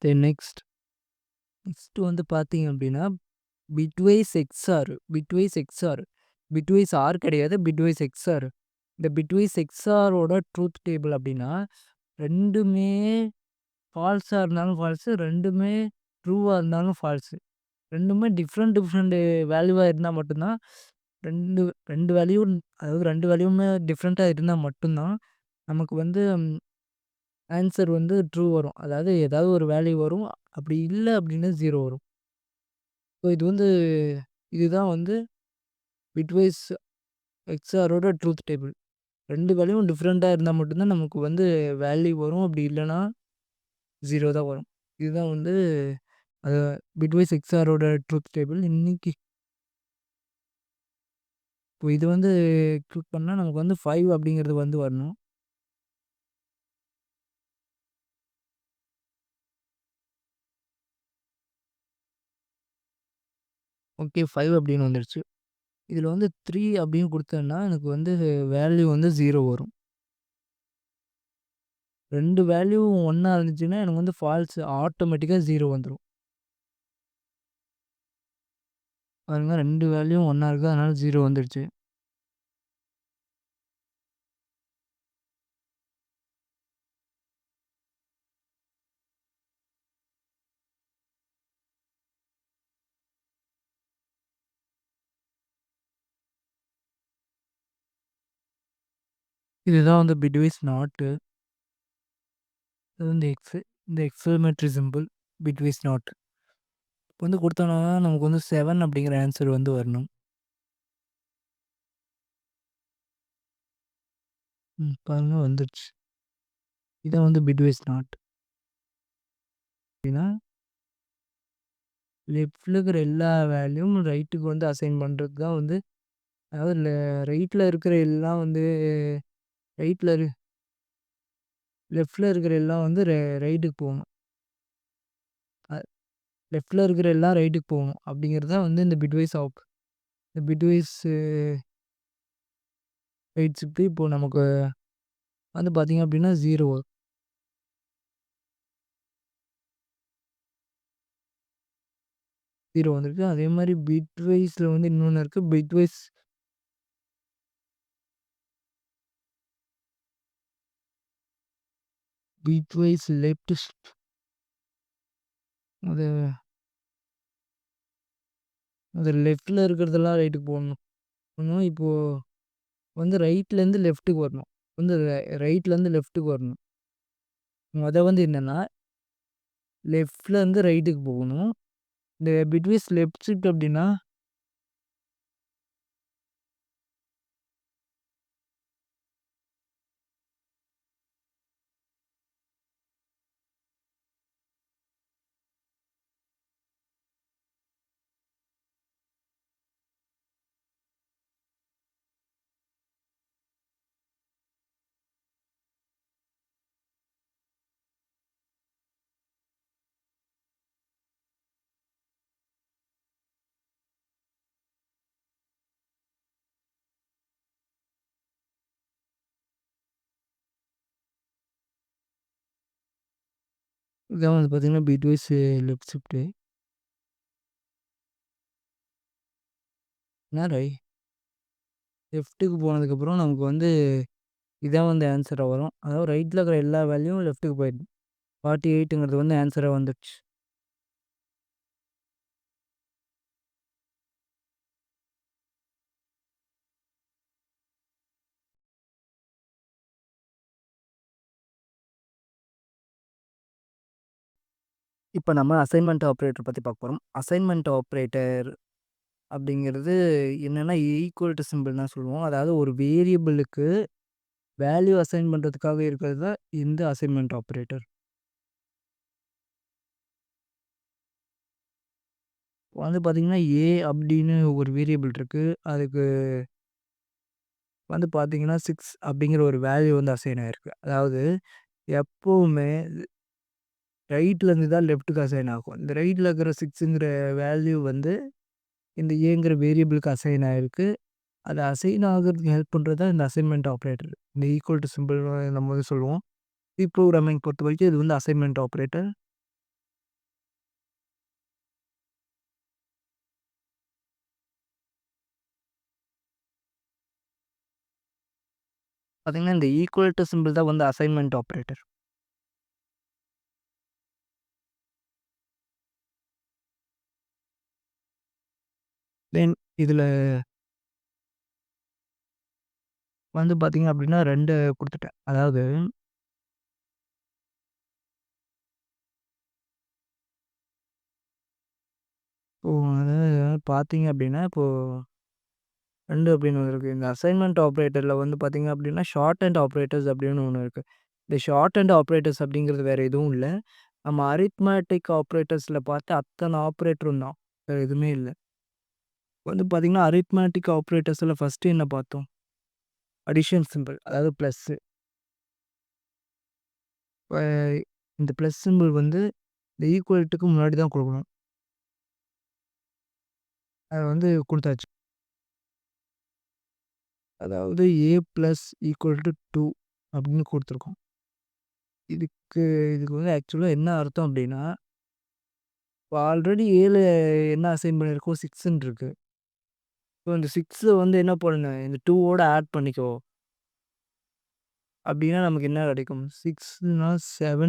Speaker 1: தென் நெக்ஸ்ட் வந்து பார்த்தீங்க அப்டின்னா, பிட்வைஸ் எக்ஸ்ஆர். பிட்வைஸ் ஆர் கிடையாது. Bitwise XOR. இந்த பிட்வைஸ் எக்ஸ்ஆரோட ட்ரூத் டேபிள் அப்டின்னா, 2மே ஃபால்ஸா இருந்தாலும் ஃபால்ஸு, 2மே ட்ரூவா இருந்தாலும் ஃபால்ஸு. 2மே டிஃப்ரெண்ட் வேல்யூவா இருந்தா மட்டும் தான் 2 2 வேல்யூ அதாவது 2 வேல்யூமே டிஃப்ரெண்ட்டா இருந்தா மட்டும் தான், நமக்கு வந்து ஆன்ஸர் வந்து ட்ரூ வரும். அதாவது ஏதாவது ஒரு வேல்யூ வரும். அப்படி இல்ல அப்படின்னா 0 வரும். ஸோ இதுதான் வந்து பிட்வைஸ் எக்ஸ்ஆரோட ட்ரூத் டேபிள். 2 வேல்யூவும் டிஃப்ரெண்ட்டா இருந்தா மட்டும் தான் நமக்கு வந்து வேல்யூ வரும். அப்படி இல்லன்னா 0 தான் வரும். இதுதான் வந்து அ பிட்வைஸ் எக்ஸ்ஆரோட ட்ரூத் டேபிள். இன்னைக்கு இப்போ இது வந்து கிளிக் பண்ணா நமக்கு வந்து 5 அப்படிங்கிறது வந்து வரணும். ஓகே 5 அப்படின்னு வந்துருச்சு. இதில வந்து 3 அப்படின்னு குடுத்தேன்னா, எனக்கு வந்து வேல்யூ வந்து 0 வரும். 2 வேல்யூவும் ஒண்ணா இருந்துச்சுன்னா, எனக்கு வந்து ஃபால்ஸ் ஆட்டோமேட்டிக்கா 0 வந்துரும். பாருங்க 2 வேல்யூவும் ஒண்ணா இருக்கு. அதனால 0 வந்துருச்சு. இதுதான் வந்து பிட்வைஸ் நாட். இது வந்து இந்த எக்ஸ்க்ளமேட்டரி சிம்பல் பிட்வைஸ் நாட். இப்போ வந்து குடுத்தோம்னா, நமக்கு வந்து 7 அப்படிங்கிற ஆன்ஸர் வந்து வரணும். பாருங்க வந்துருச்சு. இதான் வந்து பிட்வைஸ் நாட். அப்படின்னா லெஃப்ட்ல இருக்கிற எல்லா வேல்யூவும் ரைட்டுக்கு வந்து அசைன் பண்ணுறது தான் வந்து அதாவது ரைட்டில் இருக்கிற எல்லாம் வந்து ரைட்டில் லெஃப்டில் இருக்கிற எல்லாம் வந்து ரைட்டுக்கு போகணும். லெஃப்டில் இருக்கிற எல்லாம் ரைட்டுக்கு போகணும் அப்படிங்கிறது தான் வந்து இந்த பிட்வைஸ் இந்த பிட்வைஸ் ரைட் ஷிஃப்ட் இப்போது நமக்கு வந்து பார்த்தீங்க அப்படின்னா 0 வந்திருக்கு. அதே மாதிரி பிட்வைஸில் வந்து இன்னொன்று இருக்குது. பிட்வைஸ் லெஃப்ட் அது அது லெஃப்ட்டில் இருக்கிறதெல்லாம் ரைட்டுக்கு போகணும். இப்போது வந்து ரைட்லேருந்து லெஃப்ட்டுக்கு வரணும். வந்து ரைட்லேருந்து லெஃப்ட்டுக்கு வரணும். வந்து என்னென்னா லெஃப்ட்லேருந்து ரைட்டுக்கு போகணும். இந்த பிட்வீஸ் லெஃப்ட் ஷிஃப்ட் அப்படின்னா இதான் வந்து பார்த்தீங்கன்னா பிட்வீஸ் லெஃப்ட் ஷிஃப்ட்டு. ஏன்னா லெஃப்ட்டுக்கு போனதுக்கப்புறம் நமக்கு வந்து இதான் வந்து ஆன்சராக வரும். அதாவது ரைட்டில் இருக்கிற எல்லா வேல்யூவும் லெஃப்ட்டுக்கு போயிடும். 48ங்கிறது வந்து ஆன்சராக வந்துடுச்சு. இப்போ நம்ம அசைன்மெண்ட் ஆப்ரேட்டர் பற்றி பார்க்க போகிறோம். அசைன்மெண்ட் ஆப்ரேட்டர் அப்படிங்கிறது என்னென்னா ஈக்குவல் டு சிம்பிள் தான் சொல்லுவோம். அதாவது ஒரு வேரியபிளுக்கு வேல்யூ அசைன் பண்ணுறதுக்காக இருக்கிறது தான் இந்த அசைன்மெண்ட் ஆப்ரேட்டர். வந்து பார்த்தீங்கன்னா ஏ அப்படின்னு ஒரு வேரியபிள் இருக்குது. அதுக்கு வந்து பார்த்தீங்கன்னா 6 அப்படிங்கிற ஒரு வேல்யூ வந்து அசைன் ஆகிருக்கு. அதாவது எப்போவுமே ரைட்லேருந்து தான் லெஃப்ட்டுக்கு அசைன் ஆகும். இந்த ரைட்டில் இருக்கிற 6ங்கிற வேல்யூ வந்து இந்த ஏங்கிற வேரியபிளுக்கு அசைன் ஆகிருக்கு. அது அசைன் ஆகிறதுக்கு ஹெல்ப் பண்ணுறது தான் இந்த அசைன்மெண்ட் ஆப்ரேட்டர். இந்த ஈக்குவல் டு சிம்பிள் நம்ம வந்து சொல்லுவோம். ப்ரோக்ராமிங் பொறுத்த வரைக்கும் இது வந்து அசைன்மெண்ட் ஆப்ரேட்டர். பார்த்தீங்கன்னா இந்த ஈக்குவல் டு சிம்பிள் தான் வந்து அசைன்மெண்ட் ஆப்ரேட்டர். தென் இதில் வந்து பார்த்தீங்க அப்படின்னா 2 குடுத்துட்டேன். அதாவது இப்போ அதாவது பார்த்தீங்க அப்படின்னா, இப்போ 2 அப்படின்னு ஒண்ணு இருக்கு. இந்த அசைன்மென்ட் ஆப்பரேட்டர்ல வந்து பார்த்தீங்க அப்படின்னா, ஷார்ட் ஹேண்ட் ஆப்பரேட்டர்ஸ் அப்படின்னு ஒண்ணு இருக்கு. இந்த ஷார்ட் ஹேண்ட் ஆப்பரேட்டர்ஸ் அப்படிங்கிறது வேற எதுவும் இல்ல. நம்ம அரித்மேட்டிக் ஆப்பரேட்டர்ஸ்ல பார்த்த அத்தன ஆப்பரேட்டரும் தான். வேற எதுவுமே இல்ல. வந்து பார்த்தீங்கன்னா, அரித்மேட்டிக் ஆப்பரேட்டர்ஸ்ல ஃபர்ஸ்ட்டு என்ன பார்த்தோம்? அடிஷன் சிம்பல் அதாவது பிளஸ்ஸு. இப்ப இந்த பிளஸ் சிம்பல் வந்து இந்த ஈக்குவல்ட்டுக்கு முன்னாடி தான் குடுக்கணும். அத வந்து குடுத்தாச்சு. அதாவது A பிளஸ் ஈக்குவல் டு 2 அப்படின்னு குடுத்துருக்கோம். இதுக்கு இதுக்கு வந்து ஆக்சுவலா என்ன அர்த்தம் அப்படின்னா, இப்போ ஆல்ரெடி Aல என்ன அசைன் பண்ணியிருக்கோம் 6ன்னு இருக்கு. ஸோ இந்த 6 வந்து என்ன பண்ணு, இந்த 2வோட ஆட் பண்ணிக்கோ. அப்படின்னா நமக்கு என்ன கிடைக்கும்? 6னா 7,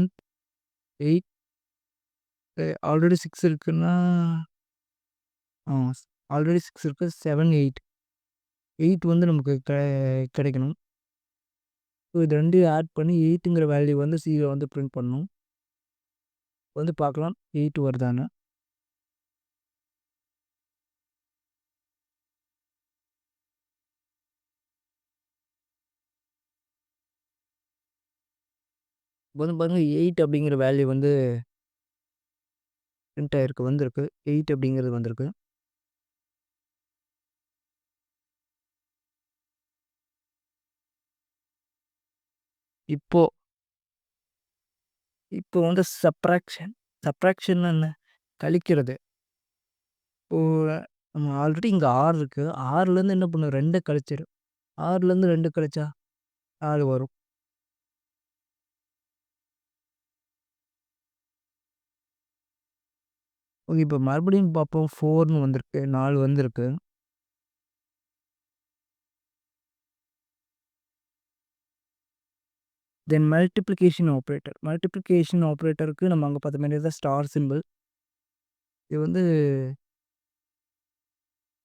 Speaker 1: 8 ஆல்ரெடி 6 இருக்குன்னா ஆ ஆல்ரெடி 6 இருக்கு. 7, 8 வந்து நமக்கு கிடைக்கணும். ஸோ இது 2யும் ஆட் பண்ணி 8ங்கிற வேல்யூ வந்து Cல வந்து பிரிண்ட் பண்ணணும். வந்து பார்க்கலாம் 8 வருதான்னு. இப்போ வந்து பாருங்க 8 அப்படிங்கிற வேல்யூ வந்து பிரிண்ட் ஆயிருக்கு வந்திருக்கு. 8 அப்படிங்கிறது வந்திருக்கு. இப்போ இப்போ வந்து சப்ட்ராக்ஷன்னா என்ன? கழிக்கிறது. இப்போ நம்ம ஆல்ரெடி இங்க 6 இருக்கு. 6லேருந்து என்ன பண்ணும் 2 கழிச்சிரும். 6லேருந்து 2 கழிச்சா 4 வரும். ஓகே. இப்போ மறுபடியும் பார்ப்போம் 4ன்னு வந்திருக்கு. 4 வந்திருக்கு. தென் மல்டிப்ளிகேஷன் ஆப்பரேட்டர். மல்டிப்ளிகேஷன் ஆப்பரேட்டருக்கு நம்ம அங்க பார்த்த மாரியே தான் ஸ்டார் சிம்பல். இது வந்து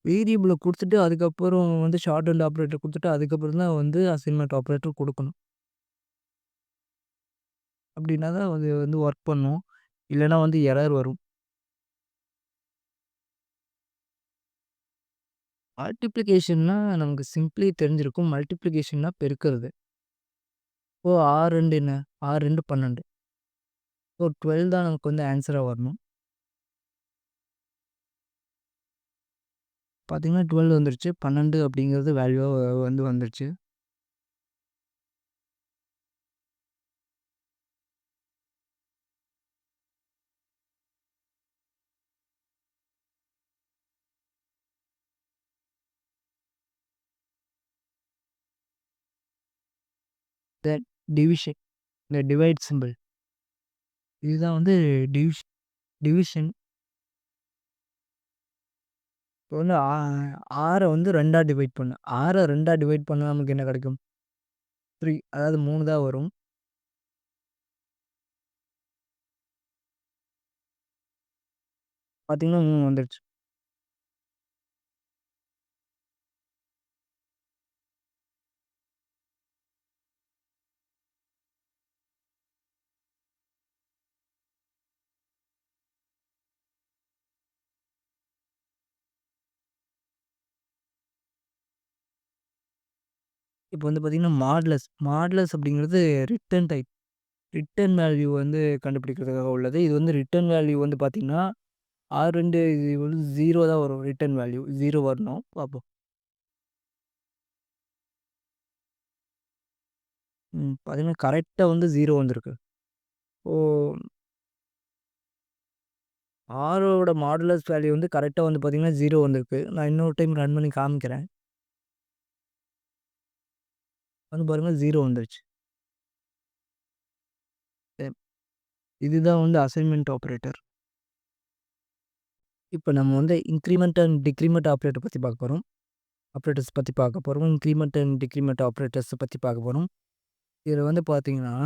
Speaker 1: வேரியபிள குடுத்துட்டு, அதுக்கப்புறம் வந்து ஷார்ட் ஹேண்ட் ஆப்பரேட்டர் குடுத்துட்டு, அதுக்கப்புறம் தான் வந்து அசைன்மென்ட் ஆப்பரேட்டர் குடுக்கணும். அப்டின்னா தான் அது வந்து ஒர்க் பண்ணும். இல்லன்னா வந்து எரர் வரும். மல்டிப்ளிகேஷன்னா நமக்கு சிம்ப்ளி தெரிஞ்சிருக்கும். மல்டிப்ளிகேஷன்னா பெருக்குறது. இப்போ 6 2 என்ன? 6 2 12. ஸோ 12 தான் நமக்கு வந்து ஆன்ஸரா வரணும். பார்த்தீங்கன்னா 12 வந்துருச்சு. 12 அப்படிங்கிறது வேல்யூவா வந்து வந்துருச்சு. தென் டிவிஷன். இந்த டிவைட் சிம்பல். இதுதான் வந்து டிவிஷன். இப்போ வந்து 6 வந்து 2ஆ டிவைட் பண்ணு. 6 2ஆ டிவைட் பண்ணா நமக்கு என்ன கிடைக்கும்? 3 அதாவது 3 தான் வரும். பார்த்தீங்கன்னா 3 வந்துருச்சு. இப்போ வந்து பார்த்தீங்கன்னா மாடுலஸ் அப்படிங்கிறது ரிட்டர்ன் டைப். ரிட்டர்ன் வேல்யூ வந்து கண்டுபிடிக்கிறதுக்காக உள்ளது. இது வந்து ரிட்டர்ன் வேல்யூ வந்து பார்த்தீங்கன்னா, 62 இது வந்து 0 தான் வரும். ரிட்டர்ன் வேல்யூ 0 வரணும். பார்ப்போம். பார்த்தீங்கன்னா கரெக்ட்டா வந்து 0 வந்திருக்கு. ஓ! 6ஓட மாடுலஸ் வேல்யூ வந்து கரெக்ட்டா வந்து பார்த்தீங்கன்னா 0 வந்திருக்கு. நான் இன்னொரு டைம் ரன் பண்ணி காமிக்கிறேன். வந்து பாருங்க 0 வந்துருச்சு. இதுதான் வந்து அசைன்மென்ட் ஆப்பரேட்டர். இப்ப நம்ம வந்து இன்கிரிமென்ட் அண்ட் டிக்ரிமென்ட் ஆப்பரேட்டர் பத்தி பார்க்க போறோம். ஆப்பரேட்டர்ஸ் பத்தி பார்க்க போறோம். இன்கிரிமென்ட் அண்ட் டிக்ரிமென்ட் ஆப்பரேட்டர்ஸ் பத்தி பார்க்க போறோம். இதுல வந்து பார்த்தீங்கன்னா,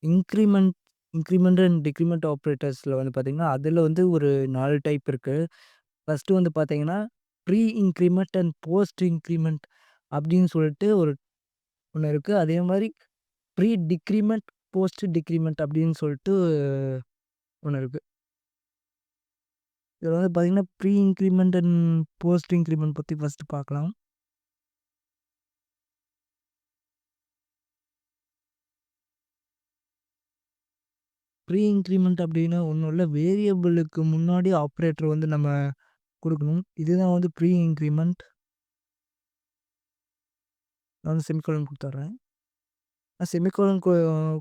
Speaker 1: இன்கிரிமென்ட் இன்கிரிமென்ட் அண்ட் டிக்ரிமென்ட் ஆப்பரேட்டர்ஸ்ல வந்து பார்த்தீங்கன்னா, அதுல வந்து ஒரு 4 டைப் இருக்கு. ஃபர்ஸ்ட்டு வந்து பார்த்தீங்கன்னா, pre increment and post increment அப்படின்னு சொல்லிட்டு ஒண்ணு இருக்கு. அதே மாரி ப்ரீ டிக்ரிமென்ட், போஸ்ட் டிக்ரிமென்ட் அப்படின்னு சொல்லிட்டு ஒண்ணு இருக்கு. இதுல வந்து பார்த்தீங்கன்னா, pre increment and post increment பத்தி ஃபர்ஸ்ட்டு பார்க்கலாம். ப்ரீ இன்கிரிமென்ட் அப்டின்னா ஒண்ணும் இல்ல. வேரியபிளுக்கு முன்னாடி ஆப்பரேட்டர் வந்து நம்ம குடுக்கணும். இதுதான் வந்து ப்ரீ இன்கிரிமென்ட். நான் வந்து செமிகோலன் குடுத்துர்றேன். நான் செமிகோலன்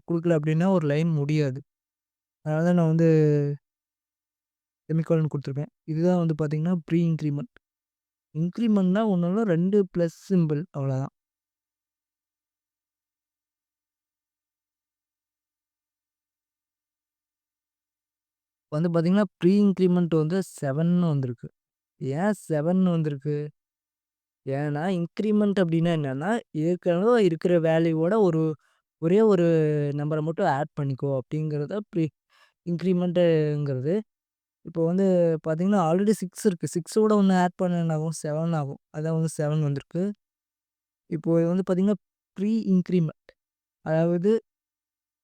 Speaker 1: குடுக்கல அப்டின்னா ஒரு லைன் முடியாது. அதனால தான் நான் வந்து செமிகோலன் குடுத்துருக்கேன். இதுதான் வந்து பார்த்தீங்கன்னா, ப்ரீ இன்கிரிமென்ட். இன்கிரிமென்ட்னா ஒண்ணும் இல்ல 2 பிளஸ் சிம்பல் அவ்வளோதான். வந்து பார்த்தீங்கன்னா, ப்ரீ இன்கிரிமென்ட் வந்து 7ன்னு வந்திருக்கு. ஏன் 7ன்னு வந்திருக்கு? ஏன்னா, இன்கிரிமென்ட் அப்டின்னா என்னன்னா, ஏற்கனவே இருக்கிற வேல்யூவோட ஒரே ஒரு நம்பர மட்டும் ஆட் பண்ணிக்கோ அப்டிங்கிறது தான் இன்கிரிமென்ட்டுங்கிறது. இப்போ வந்து பார்த்தீங்கன்னா, ஆல்ரெடி 6 இருக்கு. 6ஓட ஒண்ணு ஆட் பண்ணா என்ன ஆகும்? 7 ஆகும். அதான் வந்து 7 வந்திருக்கு. இப்போ இது வந்து பார்த்தீங்கன்னா, ப்ரீ இன்கிரிமென்ட். அதாவது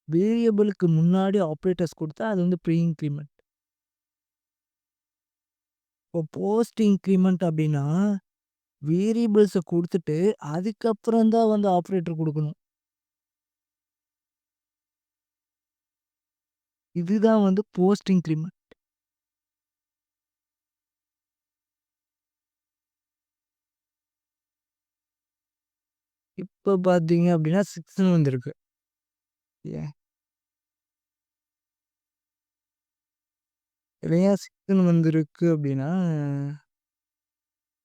Speaker 1: வேரியபிளுக்கு முன்னாடி ஆப்பரேட்டர்ஸ் குடுத்தா அது வந்து ப்ரீ இன்கிரிமென்ட். இப்போ போஸ்ட் இன்கிரிமென்ட் அப்டின்னா, வேரியபிள்ஸ குடுத்துட்டு, அதுக்கப்புறம் தான் வந்து ஆப்பரேட்டர் குடுக்கணும். இதுதான் வந்து போஸ்ட் இன்கிரிமெண்ட். இப்ப பார்த்தீங்க அப்டின்னா 6ன்னு வந்திருக்கு. ஏன் இது ஏன் 6ன்னு வந்திருக்கு அப்டின்னா,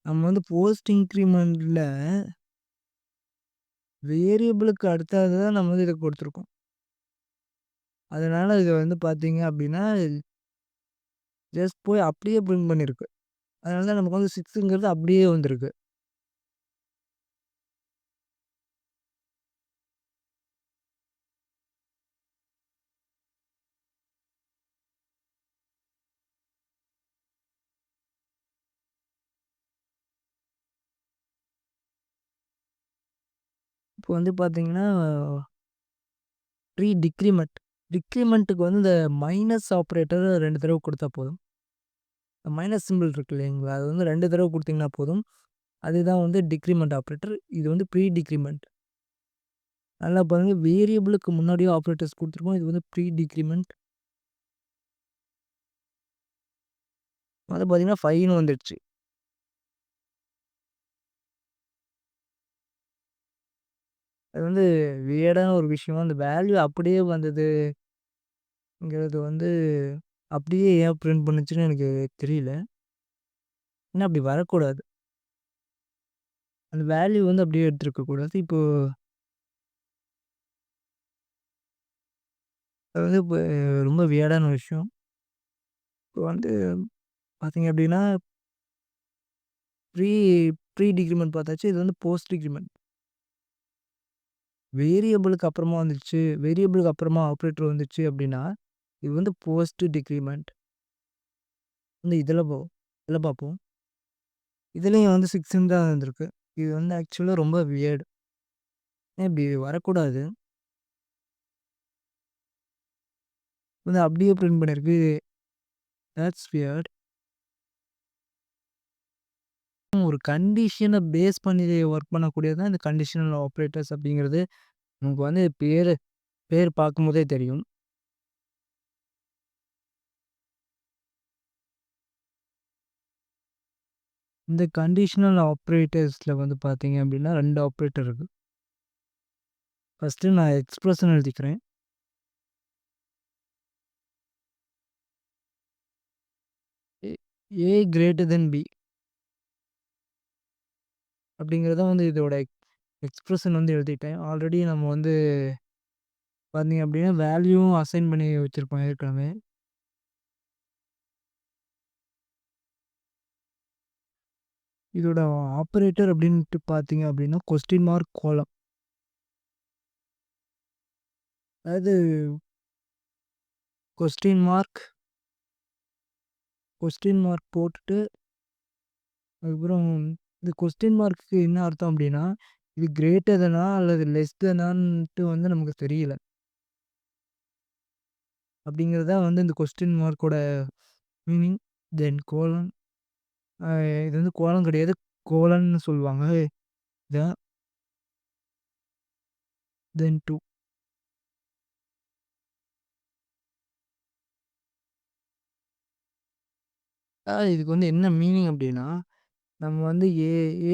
Speaker 1: நம்ம வந்து போஸ்ட் இன்கிரிமெண்ட்ல வேரியபிளுக்கு அடுத்தது தான் நம்ம வந்து இத குடுத்துருக்கோம். அதனால இது வந்து பார்த்தீங்க அப்டின்னா, ஜஸ்ட் போய் அப்படியே பிரிண்ட் பண்ணியிருக்கு. அதனால தான் நமக்கு வந்து 6ங்கிறது அப்படியே வந்திருக்கு. இப்போ வந்து பார்த்தீங்கன்னா, ப்ரீ டிக்ரிமென்ட். டிக்ரிமென்ட்க்கு வந்து இந்த மைனஸ் ஆப்பரேட்டர் 2 தடவ குடுத்தா போதும். மைனஸ் சிம்பல் இருக்கு இல்லைங்களா? அது வந்து 2 தடவ குடுத்தீங்கன்னா போதும். அதுதான் வந்து டிக்ரிமென்ட் ஆப்பரேட்டர். இது வந்து ப்ரீ டிக்ரிமென்ட். நல்லா பாருங்க வேரியபிளுக்கு முன்னாடியே ஆப்பரேட்டர்ஸ் குடுத்துருக்கோம். இது வந்து ப்ரீ டிக்ரிமென்ட். அது பார்த்தீங்கன்னா 5ன்னு வந்துடுச்சு. அது வந்து வியர்டான ஒரு விஷயம். அந்த வேல்யூ அப்படியே வந்ததுங்கிறது வந்து அப்படியே ஏன் பிரிண்ட் பண்ணுச்சுன்னு எனக்கு தெரியல. ஏன்னா அப்படி வரக்கூடாது. அந்த வேல்யூ வந்து அப்படியே எடுத்திருக்க கூடாது. இப்போ அது வந்து இப்ப ரொம்ப வியர்டான விஷயம். இப்போ வந்து பார்த்தீங்க அப்படின்னா, ப்ரீ ப்ரீ டிக்ரிமென்ட் பார்த்தாச்சு. இது வந்து போஸ்ட் டிக்ரிமென்ட். வேரியபிளுக்கு அப்புறமா வந்துருச்சு. வேரியபிளுக்கு அப்புறமா ஆப்பரேட்டர் வந்துச்சு அப்படின்னா, இது வந்து போஸ்ட் டிக்ரிமென்ட். வந்து இதில பார்ப்போம். இதுலயும் வந்து 6ன்னு தான் வந்திருக்கு. இது வந்து ஆக்சுவலா ரொம்ப வியர்ட். ஏன் இப்படி வரக்கூடாது. வந்து அப்படியே பிரிண்ட் பண்ணியிருக்கு. That's weird. ஒரு கண்டிஷன பேஸ் பண்ணி ஒர்க் பண்ணக்கூடியது தான் இந்த கண்டிஷனல் ஆப்பரேட்டர்ஸ் அப்படிங்கிறது. நமக்கு வந்து பேர் பார்க்கும்போதே தெரியும். இந்த கண்டிஷனல் ஆப்பரேட்டர்ஸ்ல வந்து பார்த்தீங்க அப்படின்னா 2 ஆப்பரேட்டர் இருக்கு. ஃபர்ஸ்ட்டு நான் எக்ஸ்பிரஷன் எழுதிக்கிறேன். ஏ ஏ கிரேட்டர் தென் பி அப்படிங்கிறது தான் வந்து இதோட எக்ஸ்பிரஷன் வந்து எழுதிட்டேன். ஆல்ரெடி நம்ம வந்து பார்த்தீங்க அப்படின்னா வேல்யூவும் அசைன் பண்ணி வச்சிருப்போம் ஏற்கனவே. இதோட ஆப்பரேட்டர் அப்படின்ட்டு பார்த்தீங்க அப்படின்னா கொஸ்டின் மார்க் கோலம். அதாவது கொஸ்டின் மார்க் கொஸ்டின் மார்க் போட்டுட்டு அதுக்கப்புறம் இந்த கொஸ்டின் மார்க்குக்கு என்ன அர்த்தம் அப்படின்னா, இது கிரேட்டர் தெனா அல்லது லெஸ் தெனான்ட்டு வந்து நமக்கு தெரியல. அப்படிங்கிறது தான் வந்து இந்த கொஸ்டின் மார்க்கோட மீனிங். தென் கோலன் அ இது வந்து கோலன் கிடையாது. கோலன்னு சொல்லுவாங்க. இத தென் 2 இதுக்கு வந்து என்ன மீனிங் அப்படின்னா, நம்ம வந்து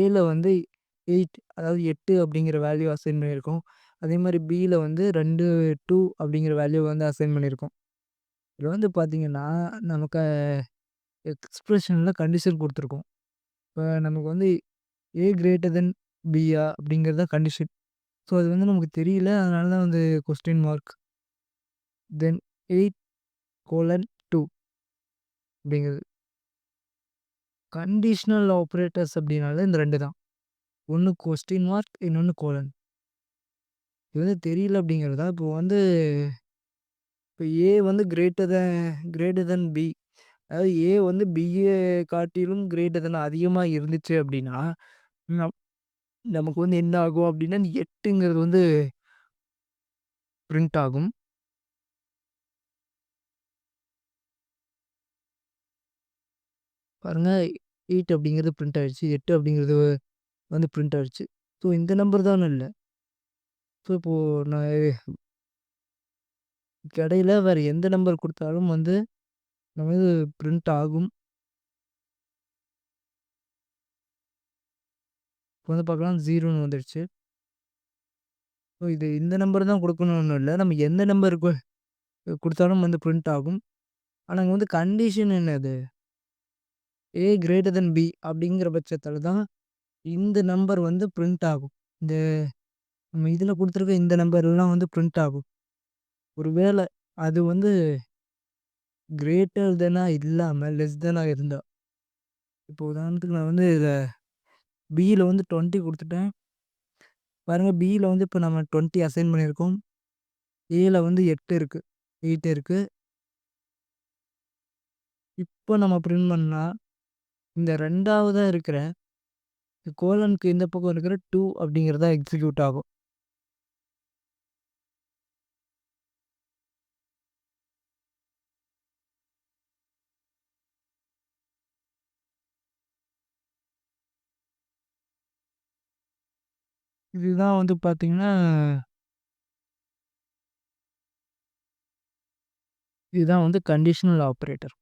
Speaker 1: ஏல வந்து 8 அதாவது 8 அப்படிங்கிற வேல்யூ அசைன் பண்ணியிருக்கோம். அதேமாரி பில வந்து 2, 2 அப்படிங்கிற வேல்யூ வந்து அசைன் பண்ணியிருக்கோம். இதுல வந்து பார்த்தீங்கன்னா, நமக்கு எக்ஸ்பிரஷன்ல கண்டிஷன் குடுத்துருக்கோம். இப்ப நமக்கு வந்து ஏ கிரேட்டர் தென் பியா அப்படிங்கிறது தான் கண்டிஷன். ஸோ அது வந்து நமக்கு தெரியல. அதனால தான் வந்து கொஸ்டின் மார்க். தென் 8:2 அப்படிங்கிறது. கண்டிஷனல் ஆப்பரேட்டர்ஸ் அப்படின்னாலே இந்த 2 தான். ஒண்ணு கொஸ்டின் மார்க், இன்னொன்னு கோலன். இது வந்து தெரியல அப்படிங்கிறது தான். இப்போ வந்து இப்ப ஏ வந்து கிரேட்டர் தென் பி. அதாவது ஏ வந்து பிய காட்டிலும் கிரேட்டர் தென் அதிகமா இருந்துச்சு அப்படின்னா, நம் நமக்கு வந்து என்ன ஆகும் அப்படின்னா, 8ங்கிறது வந்து பிரிண்ட் ஆகும். பாருங்க 8 அப்படிங்கிறது பிரிண்ட் ஆயிடுச்சு. 8 அப்படிங்கிறது வந்து பிரிண்ட் ஆயிடுச்சு. ஸோ இந்த நம்பர் தான்னு இல்ல. ஸோ இப்போ நான் இதுக்கு இடையில வேற எந்த நம்பர் குடுத்தாலும் வந்து நம்ம இது பிரிண்ட் ஆகும். இப்போ வந்து பார்க்கலாம் 0ன்னு வந்துருச்சு. ஸோ இது இந்த நம்பர் தான் குடுக்கணும்னு இல்ல. நம்ம எந்த நம்பர் குடுத்தாலும் வந்து பிரிண்ட் ஆகும். ஆனா இங்க வந்து கண்டிஷன் என்னது? A கிரேட்டர் தென் B அப்படிங்கிற பட்சத்தில தான் இந்த நம்பர் வந்து பிரிண்ட் ஆகும். இந்த நம்ம இதில குடுத்துருக்க இந்த நம்பர்லாம் வந்து பிரிண்ட் ஆகும். ஒருவேள அது வந்து கிரேட்டர் தென்னா இல்லாம லெஸ் தென்னா இருந்தா, இப்போ உதாரணத்துக்கு நான் வந்து இத Bல வந்து 20 குடுத்துட்டேன். பாருங்க Bல வந்து இப்ப நம்ம 20 அசைன் பண்ணியிருக்கோம். Aல வந்து 8 இருக்கு. 8 இருக்கு. இப்போ நம்ம பிரிண்ட் பண்ணா, இந்த 2வதா இருக்கிற கோலனுக்கு இந்த பக்கம் இருக்கிற 2 அப்படிங்கிறது தான் எக்ஸிக்யூட் ஆகும். இதுதான் வந்து பார்த்தீங்கன்னா, இதுதான் வந்து conditional operator.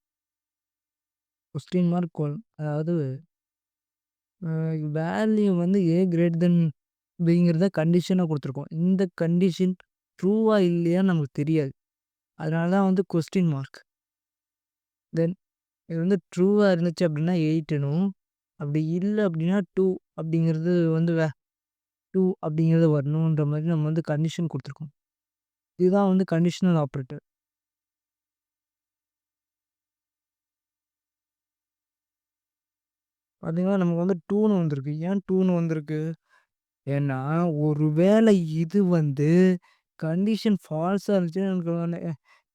Speaker 1: Question mark colon. அதாவது வேல்யூ வந்து A கிரேட்டர் தென் Bங்கிறத கண்டிஷனா குடுத்துருக்கோம். இந்த கண்டிஷன் ட்ரூவா இல்லையான்னு நமக்கு தெரியாது. அதனால தான் வந்து கொஸ்டின் மார்க். தென் இது வந்து ட்ரூவா இருந்துச்சு அப்படின்னா 8னும், அப்படி இல்ல அப்படின்னா 2 அப்படிங்கிறது வந்து 2 அப்படிங்கிறது வரணுன்ற மாரி நம்ம வந்து கண்டிஷன் குடுத்துருக்கோம். இதுதான் வந்து கண்டிஷனல் ஆப்பரேட்டர். பார்த்தீங்கன்னா, நமக்கு வந்து 2ன்னு வந்திருக்கு. ஏன் 2ன்னு வந்திருக்கு? ஏன்னா, ஒரு வேளை இது வந்து கண்டிஷன் ஃபால்ஸா இருந்துச்சுன்னா எனக்கு வந்து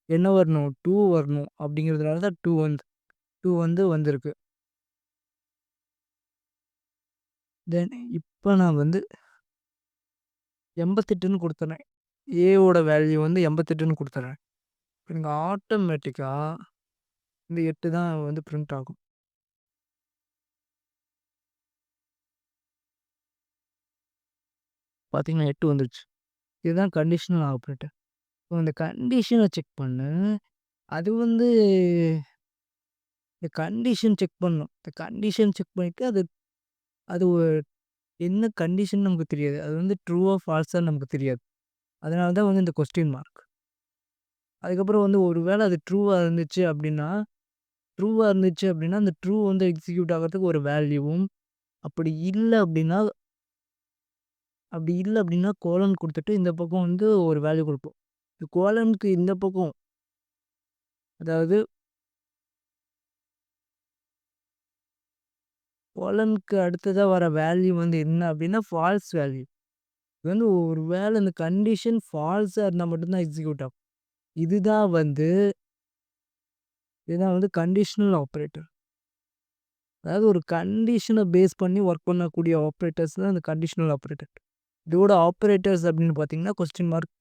Speaker 1: என்ன வரணும்? 2 வரணும். அப்படிங்கிறதுனால தான் 2 வந்து வந்திருக்கு. தென் இப்ப நான் வந்து 88ன்னு குடுத்துறேன். Aவோட வேல்யூ வந்து 88ன்னு குடுத்துறேன். இங்க ஆட்டோமேட்டிக்கா இந்த 8 தான் வந்து பிரிண்ட் ஆகும். பார்த்தீங்கன்னா 8 வந்துருச்சு. இதுதான் கண்டிஷனல் ஆப்பரேட்டர். ஸோ இந்த கண்டிஷன செக் பண்ணு. அது வந்து இந்த கண்டிஷன் செக் பண்ணணும். இந்த கண்டிஷன் செக் பண்ணிட்டு அது அது என்ன கண்டிஷன் நமக்கு தெரியாது. அது வந்து ட்ரூவா, ஃபால்ஸான்னு நமக்கு தெரியாது. அதனால தான் வந்து இந்த கொஸ்டின் மார்க். அதுக்கப்புறம் வந்து ஒரு வேள அது ட்ரூவா இருந்துச்சு அப்படின்னா, அந்த ட்ரூ வந்து எக்ஸிக்யூட் ஆகுறதுக்கு ஒரு வேல்யூவும், அப்படி இல்ல அப்படின்னா கோலன் குடுத்துட்டு இந்த பக்கம் வந்து ஒரு வேல்யூ குடுப்போம். கோலனுக்கு இந்த பக்கம் அதாவது கோலனுக்கு அடுத்ததா வர வேல்யூ வந்து என்ன அப்படின்னா, ஃபால்ஸ் வேல்யூ. இது வந்து ஒரு வேள இந்த கண்டிஷன் ஃபால்ஸா இருந்தா மட்டும் தான் எக்ஸிக்யூட் ஆகும். இதுதான் வந்து இதுதான் வந்து கண்டிஷனல் ஆப்பரேட்டர். அதாவது ஒரு கண்டிஷன பேஸ் பண்ணி ஒர்க் பண்ணக்கூடிய ஆப்பரேட்டர்ஸ் தான் இந்த கண்டிஷனல் ஆப்பரேட்டர். இதோட ஆப்பரேட்டர்ஸ் அப்படின்னு பார்த்தீங்கன்னா, கொஸ்டின் மார்க்